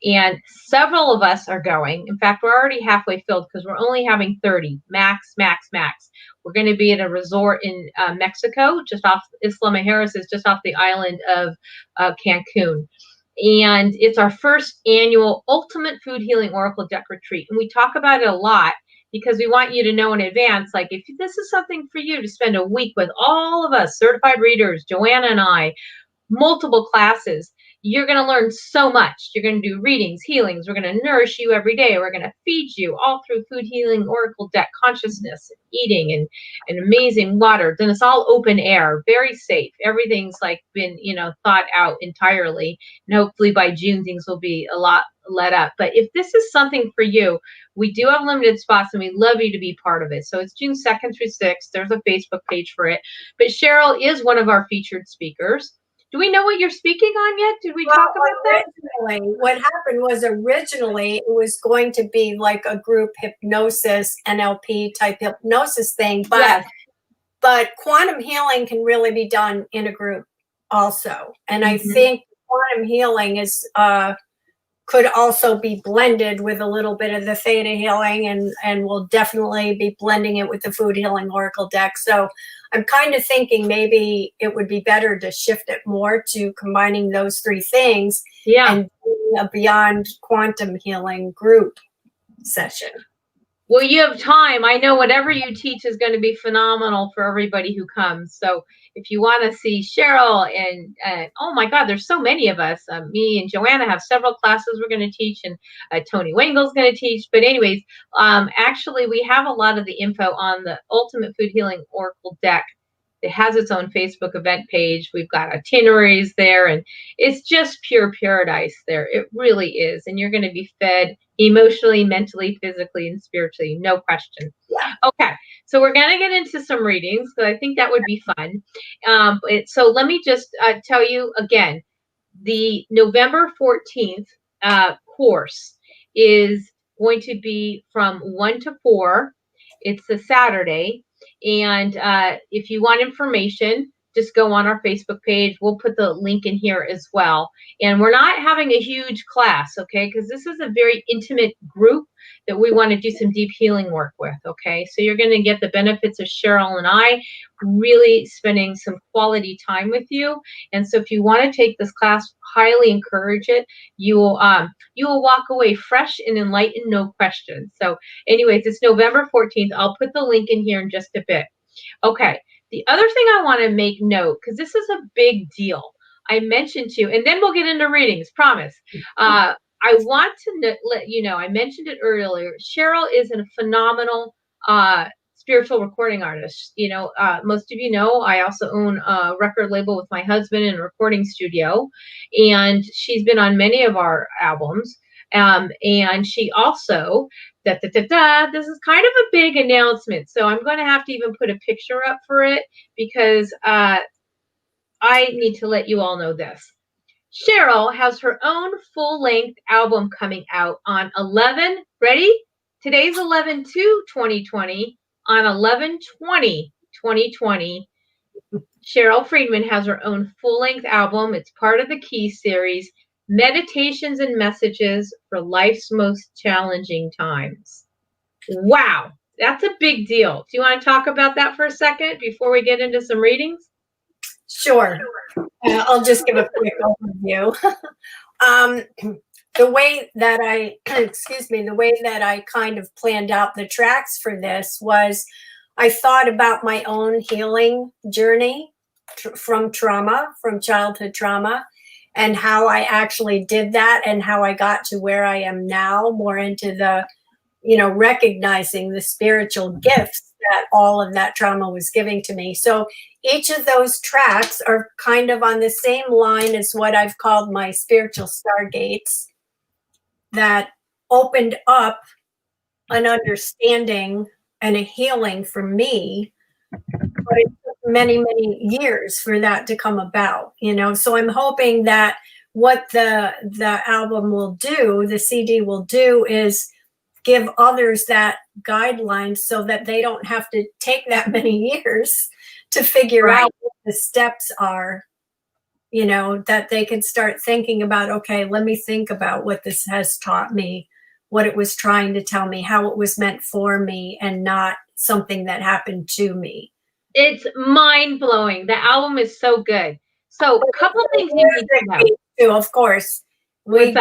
And several of us are going. In fact, we're already halfway filled because we're only having 30, max. We're going to be at a resort in Mexico, just off Isla Mujeres is just off the island of Cancun. And it's our first annual Ultimate Food Healing Oracle Deck Retreat. And we talk about it a lot because we want you to know in advance, like if this is something for you to spend a week with all of us, certified readers, Joanna and I, multiple classes, you're going to learn so much. You're going to do readings, healings. We're going to nourish you every day. We're going to feed you all through Food Healing Oracle Deck consciousness, eating, and amazing water. Then it's all open air, very safe. Everything's like been, thought out entirely. And hopefully by June, things will be a lot let up. But if this is something for you, we do have limited spots and we'd love you to be part of it. So it's June 2nd through 6th. There's a Facebook page for it. But Cheryle is one of our featured speakers. Do we know what you're speaking on yet? Did we talk about that? What happened was originally it was going to be like a group hypnosis, NLP type hypnosis thing, but quantum healing can really be done in a group also. And I think quantum healing is could also be blended with a little bit of the Theta healing, and we'll definitely be blending it with the Food Healing Oracle deck. So I'm kind of thinking maybe it would be better to shift it more to combining those 3 things and doing a Beyond Quantum Healing group session. Well, you have time. I know whatever you teach is going to be phenomenal for everybody who comes. So if you want to see Cheryle and oh my God, there's so many of us. Me and Joanna have several classes we're going to teach, and Tony Wengel's going to teach. But anyways, actually, we have a lot of the info on the Ultimate Food Healing Oracle deck. It has its own Facebook event page. We've got itineraries there, and it's just pure paradise there. It really is. And you're going to be fed emotionally, mentally, physically, and spiritually, no question. Yeah. Okay, so we're going to get into some readings because I think that would be fun. So let me just tell you again, the November 14th course is going to be from 1 to 4. It's a Saturday. And if you want information, just go on our Facebook page. We'll put the link in here as well. And we're not having a huge class, okay? Because this is a very intimate group that we want to do some deep healing work with, okay? So you're going to get the benefits of Cheryle and I really spending some quality time with you. And so if you want to take this class, highly encourage it. You will walk away fresh and enlightened, no question. So anyways, it's November 14th. I'll put the link in here in just a bit. Okay. The other thing I want to make note, because this is a big deal, I mentioned to you, and then we'll get into readings, promise. I want to let you know, I mentioned it earlier, Cheryle is a phenomenal spiritual recording artist. You know, most of you know, I also own a record label with my husband and a recording studio, and she's been on many of our albums. And she also, this is kind of a big announcement. So I'm going to have to even put a picture up for it because I need to let you all know this. Cheryle has her own full-length album coming out on 11, ready? Today's 11/2/2020. On 11/20/2020, Cheryle Freedman has her own full-length album. It's part of the Key series, Meditations and Messages for Life's Most Challenging Times. Wow, that's a big deal. Do you want to talk about that for a second before we get into some readings? Sure. I'll just give a quick overview. The way that I kind of planned out the tracks for this was I thought about my own healing journey from trauma, from childhood trauma, and how I actually did that and how I got to where I am now, more into the, recognizing the spiritual gifts that all of that trauma was giving to me. So each of those tracks are kind of on the same line as what I've called my spiritual stargates that opened up an understanding and a healing for me. But it took many, many years for that to come about, So I'm hoping that what the album will do, the CD will do, is give others that guidelines so that they don't have to take that many years to figure out what the steps are, that they can start thinking about, okay, let me think about what this has taught me, what it was trying to tell me, how it was meant for me and not something that happened to me. It's mind-blowing. The album is so good. So a couple of things you need to know. Too, of course. We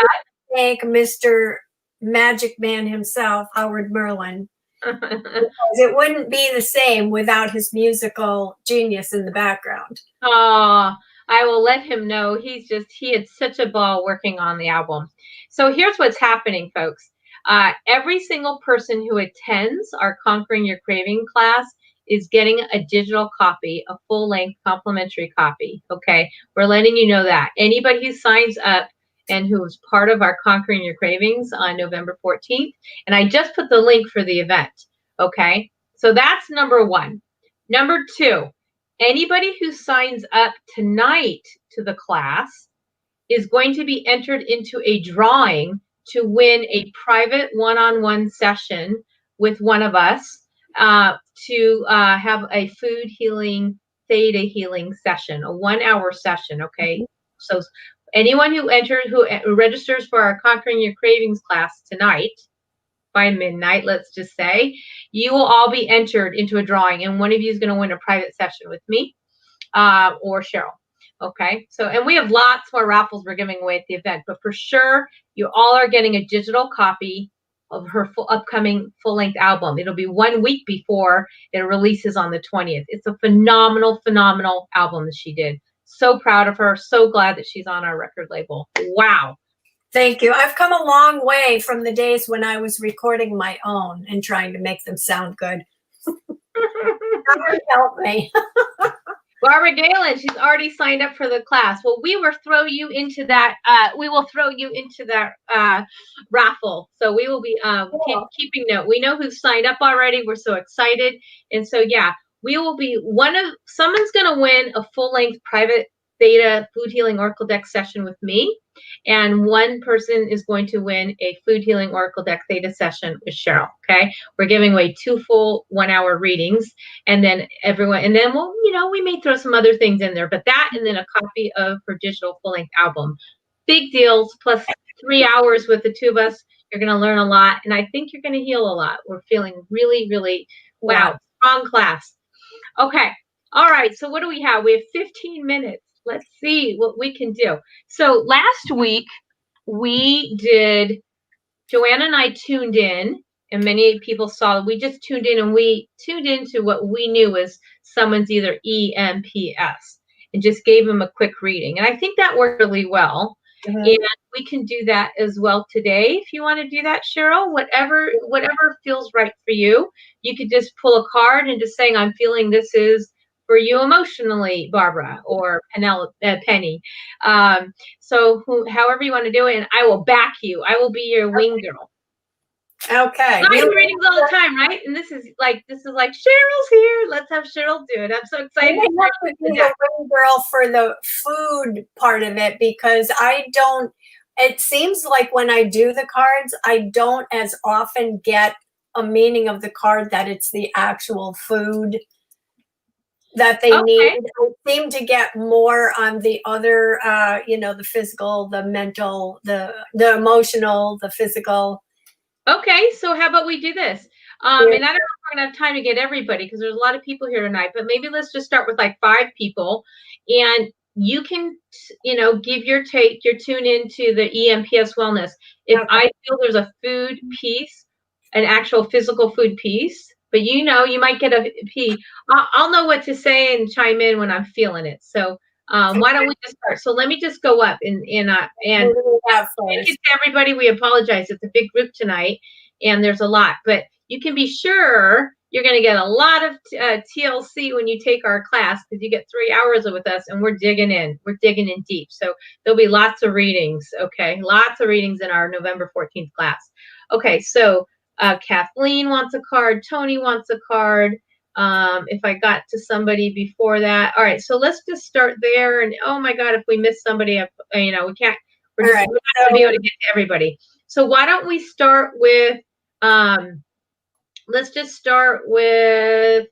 thank Mr. Magic Man himself, Howard Merlin. It wouldn't be the same without his musical genius in the background. Oh, I will let him know. He had such a ball working on the album. So here's what's happening, folks. Every single person who attends our Conquering Your Craving class is getting a digital copy, a full-length complimentary copy, okay? We're letting you know that. Anybody who signs up and who is part of our Conquering Your Cravings on November 14th, and I just put the link for the event, okay? So that's number one. Number two, anybody who signs up tonight to the class is going to be entered into a drawing to win a private one-on-one session with one of us to have a food healing, theta healing session, a 1-hour session, okay? So anyone who registers for our Conquering Your Cravings class tonight, by midnight, let's just say, you will all be entered into a drawing, and one of you is going to win a private session with me or Cheryle. Okay, so, and we have lots more raffles we're giving away at the event, but for sure, you all are getting a digital copy of her upcoming full-length album. It'll be 1 week before it releases on the 20th. It's a phenomenal, phenomenal album that she did. So proud of her. So glad that she's on our record label. Wow. Thank you. I've come a long way from the days when I was recording my own and trying to make them sound good. Help me. Barbara Galen, she's already signed up for the class. Well, we will throw you into that. Raffle. So we will be keeping note. We know who's signed up already. We're so excited. And so, yeah, we will be someone's going to win a full-length private Theta food healing oracle deck session with me. And one person is going to win a food healing oracle deck Theta session with Cheryle. Okay. We're giving away 2 full 1-hour readings. And then we'll, we may throw some other things in there, but that, and then a copy of her digital full-length album. Big deals, plus 3 hours with the 2 of us. You're going to learn a lot. And I think you're going to heal a lot. We're feeling really, really, wow, strong class. Okay. All right. So what do we have? We have 15 minutes. Let's see what we can do. So last week Joanna and I tuned in, and many people saw, we just tuned in and we tuned into what we knew was someone's either EMPS, and just gave them a quick reading. And I think that worked really well. Mm-hmm. And we can do that as well today. If you want to do that, Cheryle, whatever feels right for you. You could just pull a card and just saying, I'm feeling this is for you emotionally, Barbara, or Penny. So however you want to do it, and I will back you. I will be your wing girl. Okay. I do readings all the time, right? And this is like Cheryl's here. Let's have Cheryle do it. I'm so excited. I want to be the wing girl for the food part of it, because it seems like when I do the cards, I don't as often get a meaning of the card that it's the actual food that they need. I seem to get more on the other, the physical, the mental, the emotional, the physical. Okay, so how about we do this? And I don't know if we're going to have time to get everybody, because there's a lot of people here tonight, but maybe let's just start with like 5 people, and you can, give your tune into the EMPS Wellness. If I feel there's a food piece, an actual physical food piece, but you might get a P. I'll know what to say and chime in when I'm feeling it. So why don't we just start? So let me just go up and thank you to everybody. We apologize. It's a big group tonight, and there's a lot, but you can be sure you're going to get a lot of TLC when you take our class, because you get 3 hours with us, and we're digging in. We're digging in deep. So there'll be lots of readings. Okay, lots of readings in our November 14th class. Okay, so Kathleen wants a card. Tony wants a card. If I got to somebody before that. All right, so let's just start there. And oh my God, if we miss somebody, we can't. We're not going to be able to get to everybody. So why don't we start with? Let's just start with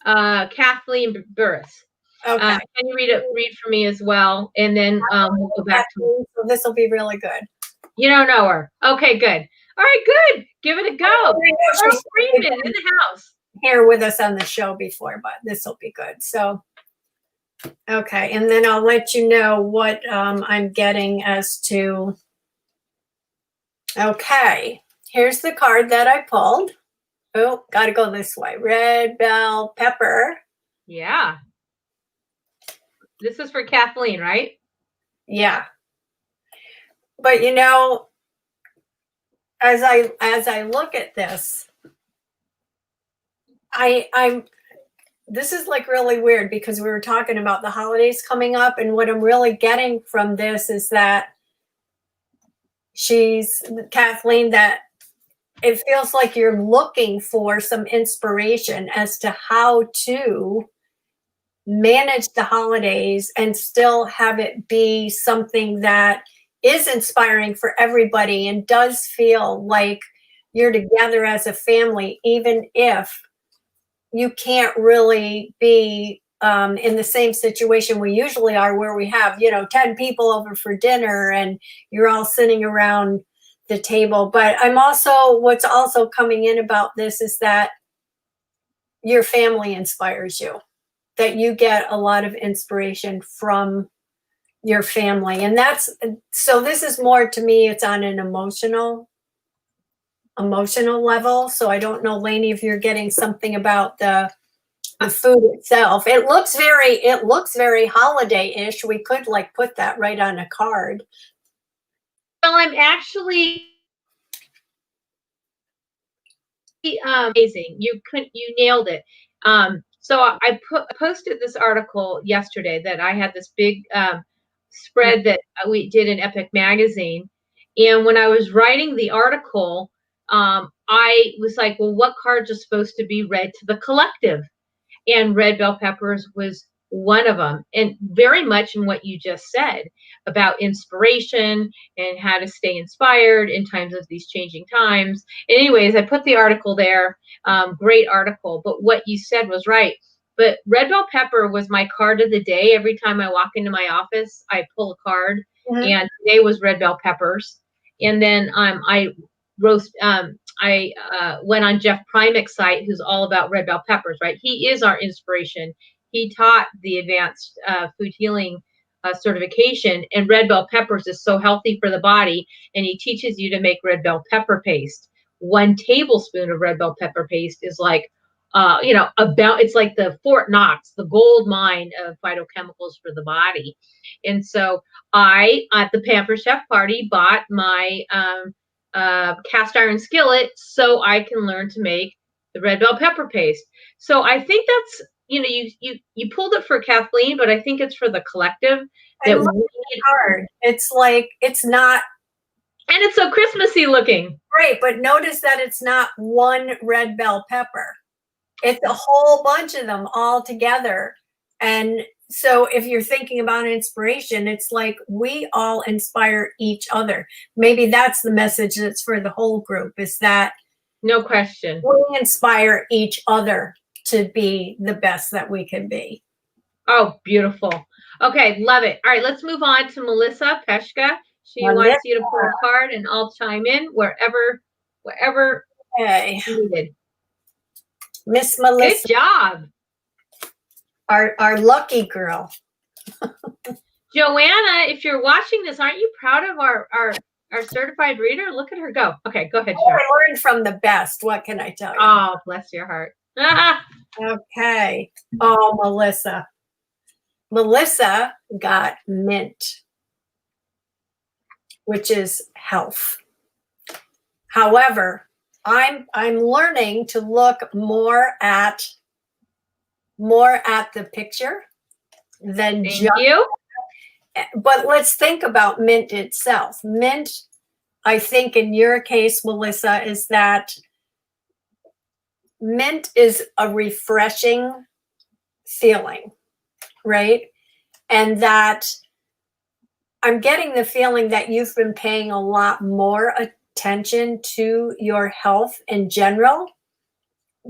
Kathleen Burris. Okay. Can you read for me as well, and then we'll go back to. So this will be really good. You don't know her. Okay, good. All right, good. Give it a go. Cheryle Freedman in the house. Here with us on the show before, but this will be good. So, okay, and then I'll let you know what I'm getting as to. Okay, here's the card that I pulled. Oh, got to go this way. Red bell pepper. Yeah. This is for Kathleen, right? Yeah. But as I look at this, this is like really weird, because we were talking about the holidays coming up, and what I'm really getting from this is that Kathleen, that it feels like you're looking for some inspiration as to how to manage the holidays and still have it be something that is inspiring for everybody and does feel like you're together as a family, even if you can't really be in the same situation we usually are, where we have, 10 people over for dinner and you're all sitting around the table. But what's also coming in about this is that your family inspires you, that you get a lot of inspiration from your family. And so this is more, to me, it's on an emotional emotional level. So I don't know, Lainie, if you're getting something about the food itself. It looks very holiday-ish. We could like put that right on a card. Well, I'm actually amazing. You nailed it. So I posted this article yesterday that I had this big spread that we did in Epic Magazine. And when I was writing the article, I was like, well, what cards are supposed to be read to the collective? And red bell peppers was one of them. And very much in what you just said about inspiration and how to stay inspired in times of these changing times. And anyways, I put the article there. Great article. But what you said was right. But red bell pepper was my card of the day. Every time I walk into my office, I pull a card. Mm-hmm. And today was red bell peppers. And then I went on Jeff Primack's site, who's all about red bell peppers, right? He is our inspiration. He taught the advanced food healing certification, and red bell peppers is so healthy for the body. And he teaches you to make red bell pepper paste. 1 tablespoon of red bell pepper paste is like, it's like the Fort Knox, the gold mine of phytochemicals for the body. And so I, at the Pamper Chef party, bought my cast iron skillet so I can learn to make the red bell pepper paste. So I think that's, you pulled it for Kathleen, but I think it's for the collective. That hard. It's like, it's not. And it's so Christmassy looking. Right, but notice that it's not one red bell pepper. It's a whole bunch of them all together. And so if you're thinking about inspiration, it's like we all inspire each other. Maybe that's the message that's for the whole group, is that no question, we inspire each other to be the best that we can be. Oh, beautiful. Okay, love it. All right, let's move on to Melissa Peshka. She wants you to pull a card, and I'll chime in wherever needed. Miss Melissa. Good job. Our lucky girl. Joanna, if you're watching this, aren't you proud of our certified reader? Look at her go. Okay, go ahead, Sharon. I learned from the best. What can I tell you? Oh, bless your heart. Okay. Oh, Melissa. Melissa got mint, which is health. However, I'm learning to look more at the picture than Thank you. But let's think about mint itself. Mint, I think in your case, Melissa, is that mint is a refreshing feeling, right? And that I'm getting the feeling that you've been paying a lot more attention to your health in general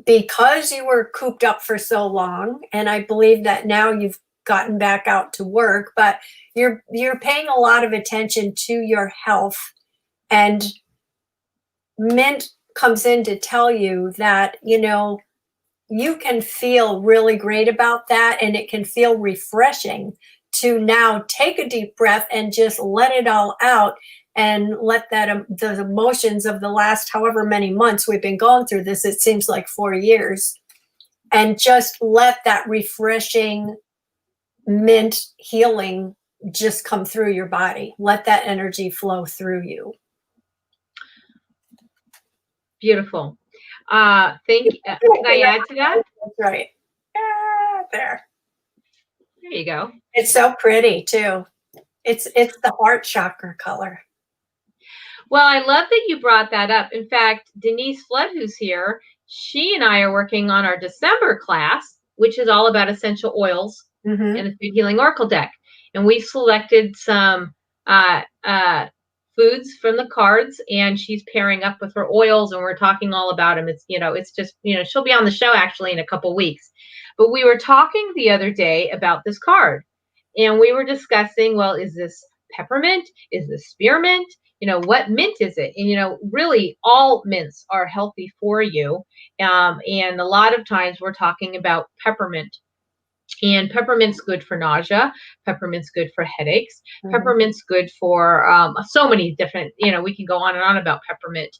because you were cooped up for so long. And I believe that now you've gotten back out to work, but you're paying a lot of attention to your health. And mint comes in to tell you that, you can feel really great about that, and it can feel refreshing to now take a deep breath and just let it all out, and let that the emotions of the last however many months we've been going through this, it seems like 4 years, and just let that refreshing mint healing just come through your body. Let that energy flow through you. Beautiful. Thank you. Can I add to that? That's right. There. There you go. It's so pretty too. It's the heart chakra color. Well, I love that you brought that up. In fact, Denise Flood, who's here, she and I are working on our December class, which is all about essential oils and the Food Healing Oracle deck. And we've selected some foods from the cards, and she's pairing up with her oils, and we're talking all about them. It's just, she'll be on the show actually in a couple weeks. But we were talking the other day about this card, and we were discussing, well, is this peppermint? Is this spearmint? What mint is it? And, really all mints are healthy for you. And a lot of times we're talking about peppermint. And peppermint's good for nausea. Peppermint's good for headaches. Mhm. Peppermint's good for so many different, we can go on and on about peppermint.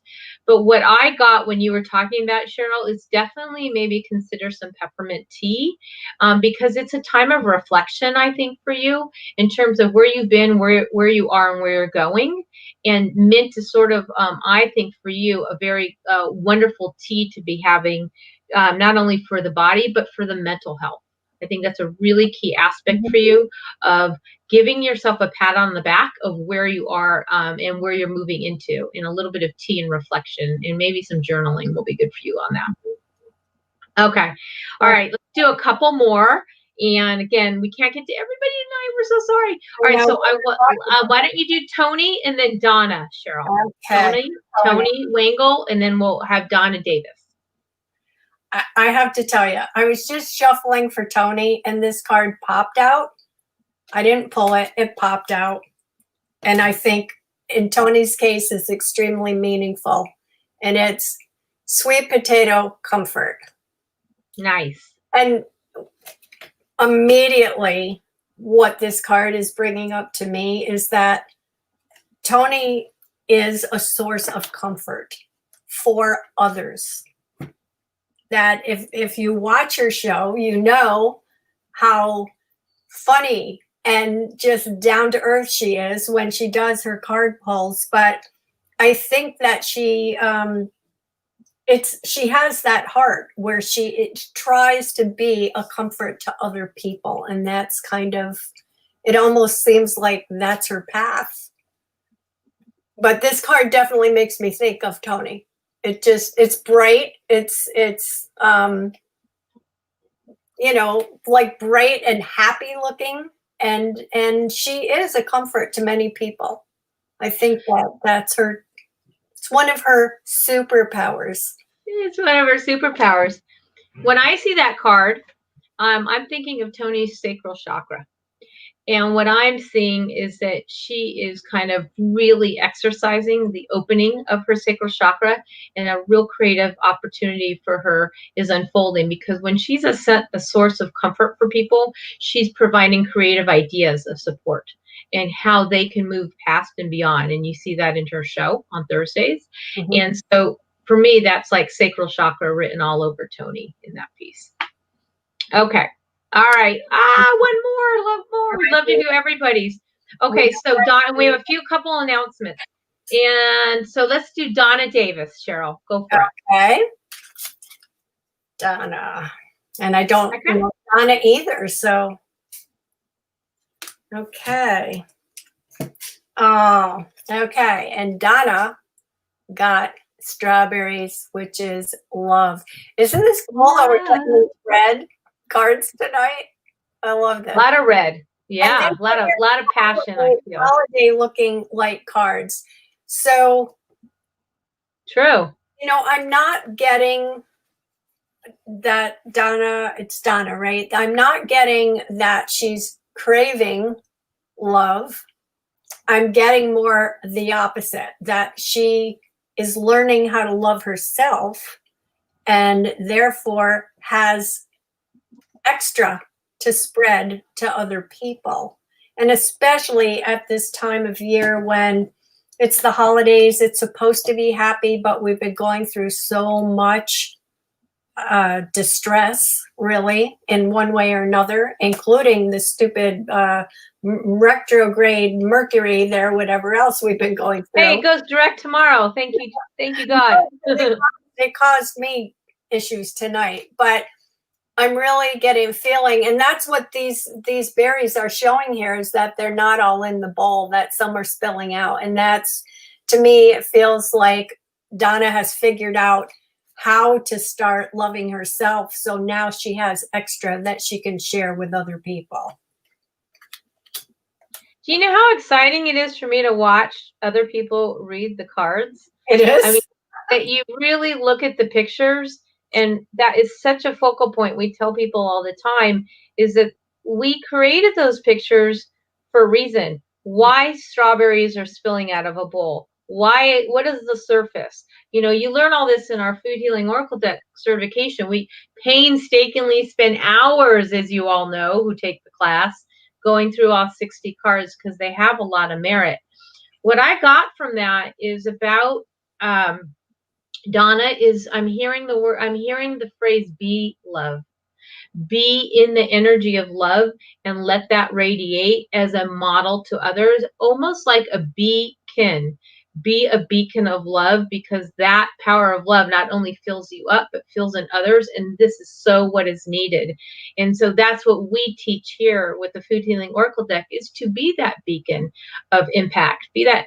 But what I got when you were talking about, Cheryle, is definitely maybe consider some peppermint tea, because it's a time of reflection, I think, for you in terms of where you've been, where you are, and where you're going. And mint is sort of, I think, for you, a very wonderful tea to be having, not only for the body, but for the mental health. I think that's a really key aspect for you of giving yourself a pat on the back of where you are, and where you're moving into, and a little bit of tea and reflection, and maybe some journaling will be good for you on that. Okay. All right. Let's do a couple more. And again, we can't get to everybody tonight. We're so sorry. All right. So why don't you do Tony and then Donna, Cheryle? Okay. Tony Wangle, and then we'll have Donna Davis. I have to tell you, I was just shuffling for Tony and this card popped out. I didn't pull it. It popped out. And I think in Tony's case, it's extremely meaningful. And it's sweet potato comfort. Nice. And immediately what this card is bringing up to me is that Tony is a source of comfort for others. That if you watch her show, you know how funny and just down to earth she is when she does her card pulls. But I think that she has that heart where it tries to be a comfort to other people, and that's kind of, it almost seems like that's her path. But this card definitely makes me think of Tony. It's bright. It's like bright and happy looking. And she is a comfort to many people. I think that's her. It's one of her superpowers. It's one of her superpowers. When I see that card, I'm thinking of Tony's sacral chakra. And what I'm seeing is that she is kind of really exercising the opening of her sacral chakra, and a real creative opportunity for her is unfolding, because when she's a source of comfort for people, she's providing creative ideas of support and how they can move past and beyond. And you see that in her show on Thursdays. Mm-hmm. And so for me, that's like sacral chakra written all over Tony in that piece. Okay. All right. One more. We'd love to do everybody's. Okay, so Donna, we have a couple announcements. And so let's do Donna Davis, Cheryle. Go for it. Okay. Donna. And I don't know Donna either, so. Okay. Oh, okay. And Donna got strawberries, which is love. Isn't this cool how we're talking red cards tonight? I love that. A lot of red. Yeah, a lot of passion, I feel. Holiday looking light cards. So true. I'm not getting that Donna, it's Donna, right? I'm not getting that she's craving love. I'm getting more the opposite, that she is learning how to love herself and therefore has extra to spread to other people. And especially at this time of year when it's the holidays, it's supposed to be happy, but we've been going through so much distress, really, in one way or another, including the stupid retrograde Mercury there, whatever else we've been going through. Hey, it goes direct tomorrow. Thank you, God. It caused me issues tonight, but I'm really getting a feeling, and that's what these berries are showing here, is that they're not all in the bowl, that some are spilling out. And that's, to me, it feels like Donna has figured out how to start loving herself. So now she has extra that she can share with other people. Do you know how exciting it is for me to watch other people read the cards? It is. I mean, that you really look at the pictures, and that is such a focal point. We tell people all the time is that we created those pictures for a reason. Why strawberries are spilling out of a bowl? What is the surface? You learn all this in our food healing oracle deck certification. We painstakingly spend hours, as you all know who take the class, going through all 60 cards because they have a lot of merit. What I got from that is about Donna, is I'm hearing the phrase be love. Be in the energy of love and let that radiate as a model to others, almost like a beacon. Be a beacon of love, because that power of love not only fills you up, but fills in others. And this is so what is needed. And so that's what we teach here with the Food Healing Oracle deck, is to be that beacon of impact, be that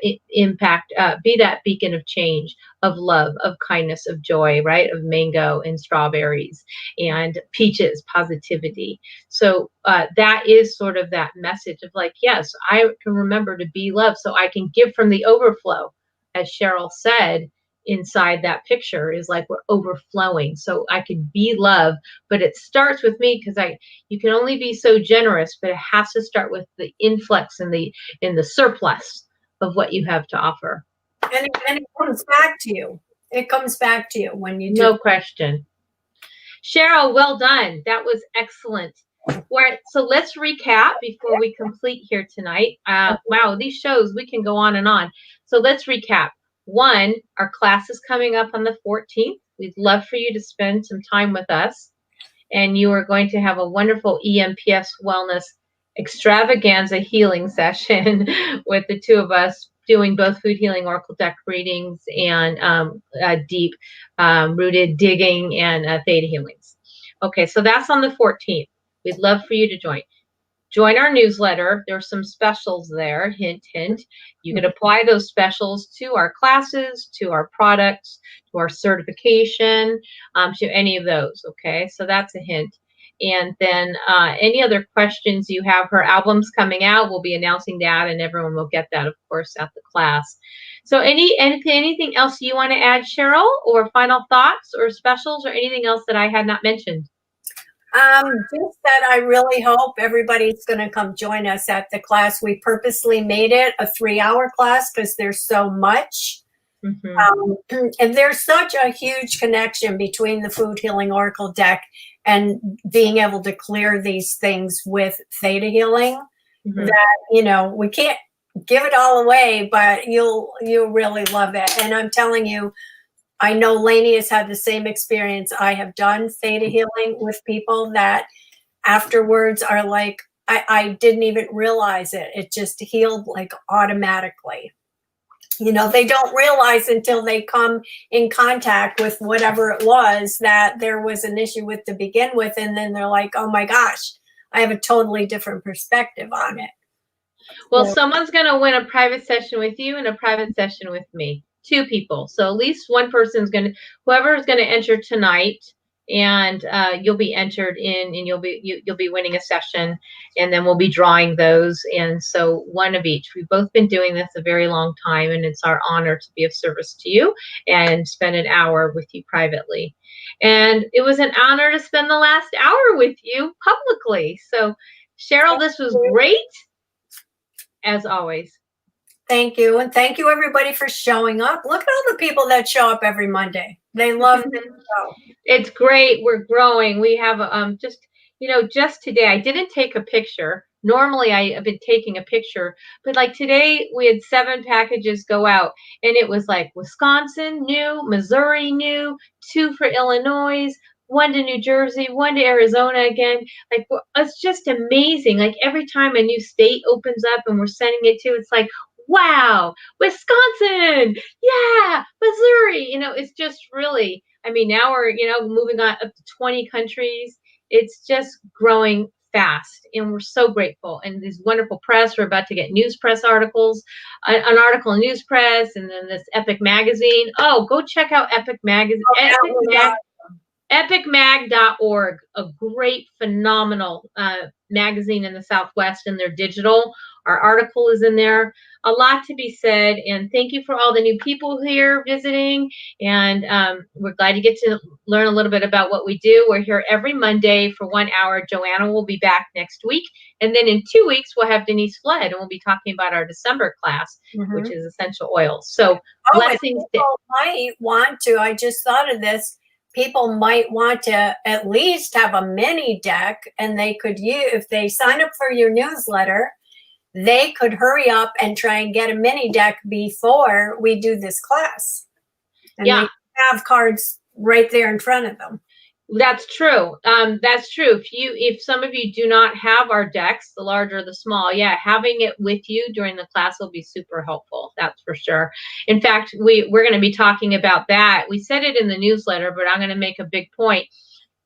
be that beacon of change, of love, of kindness, of joy, right? Of mango and strawberries and peaches, positivity. So that is sort of that message of like, yes, I can remember to be love so I can give from the overflow. As Cheryle said, inside that picture is like we're overflowing. So I can be love, but it starts with me, because you can only be so generous, but it has to start with the influx and the surplus of what you have to offer. And it comes back to you. It comes back to you when you do. No question. Cheryle, well done. That was excellent. All right, so let's recap before we complete here tonight. Wow, these shows, we can go on and on. So let's recap. 1, our class is coming up on the 14th. We'd love for you to spend some time with us. And you are going to have a wonderful EMPS Wellness extravaganza healing session with the two of us, doing both food healing oracle deck readings and deep rooted digging and theta healings. Okay, so that's on the 14th. We'd love for you to join. Join our newsletter. There's some specials there. Hint, hint. You can apply those specials to our classes, to our products, to our certification, to any of those. Okay, so that's a hint. And then any other questions you have, her album's coming out. We'll be announcing that, and everyone will get that, of course, at the class. So anything else you want to add, Cheryle, or final thoughts or specials or anything else that I had not mentioned? Just that I really hope everybody's going to come join us at the class. We purposely made it a 3-hour class because there's so much. Mm-hmm. And there's such a huge connection between the Food Healing Oracle deck and being able to clear these things with theta healing, mm-hmm. that, we can't give it all away, but you'll really love it. And I'm telling you, I know Lainie has had the same experience. I have done theta healing with people that afterwards are like, I didn't even realize it. It just healed like automatically. They don't realize until they come in contact with whatever it was that there was an issue with to begin with. And then they're like, oh my gosh, I have a totally different perspective on it. Well, someone's going to win a private session with you and a private session with me. 2 people. So at least one person's whoever is going to enter tonight, and you'll be entered in, and you'll be winning a session, and then we'll be drawing those. And so 1 of each. We've both been doing this a very long time, and it's our honor to be of service to you and spend an hour with you privately. And it was an honor to spend the last hour with you publicly. So Cheryle, this was great, as always. Thank you. And thank you, everybody, for showing up. Look at all the people that show up every Monday. They love the show. It's great. We're growing. We have just today, I didn't take a picture. Normally, I have been taking a picture. But like today, we had 7 packages go out. And it was like Wisconsin, new, Missouri, new, 2 for Illinois, 1 to New Jersey, 1 to Arizona again. Like, it's just amazing. Like, every time a new state opens up and we're sending it to, it's like, wow, Wisconsin, yeah, Missouri. It's just really, now we're, moving on up to 20 countries. It's just growing fast, and we're so grateful. And these wonderful press, we're about to get news press articles, an article in news press, and then this Epic magazine. Oh, go check out Epic magazine. epicmag.org, a great, phenomenal magazine in the Southwest, and they're digital. Our article is in there. A lot to be said, and thank you for all the new people here visiting, and we're glad you get to learn a little bit about what we do. We're here every Monday for 1 hour. Joanna will be back next week, and then in 2 weeks we'll have Denise Flood, and we'll be talking about our December class, which is essential oils. So blessings. People might want to, I just thought of this, people might want to at least have a mini deck, and they could use, if they sign up for your newsletter, they could hurry up and try and get a mini deck before we do this class. And they have cards right there in front of them. That's true. That's true. If some of you do not have our decks, the large or the small, having it with you during the class will be super helpful. That's for sure. In fact, we're going to be talking about that. We said it in the newsletter, but I'm going to make a big point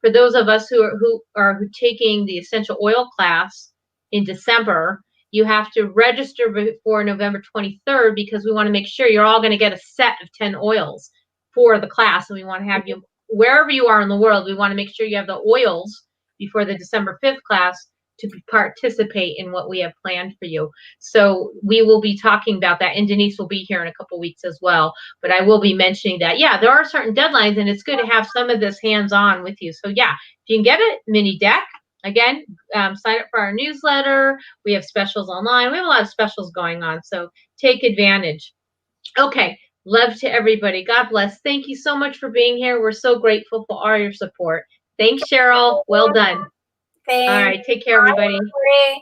for those of us who are taking the essential oil class in December. You have to register before November 23rd, because we want to make sure you're all going to get a set of 10 oils for the class, and we want to have you wherever you are in the world. We want to make sure you have the oils before the December 5th class to participate in what we have planned for you. So we will be talking about that, and Denise will be here in a couple weeks as well. But I will be mentioning that, there are certain deadlines, and it's good to have some of this hands-on with you. So if you can get a mini deck, again, sign up for our newsletter. We have specials online. We have a lot of specials going on, so take advantage. Okay. Love to everybody. God bless. Thank you so much for being here. We're so grateful for all your support. Thanks, Cheryle. Well done. Thanks. All right. Take care, everybody. Bye.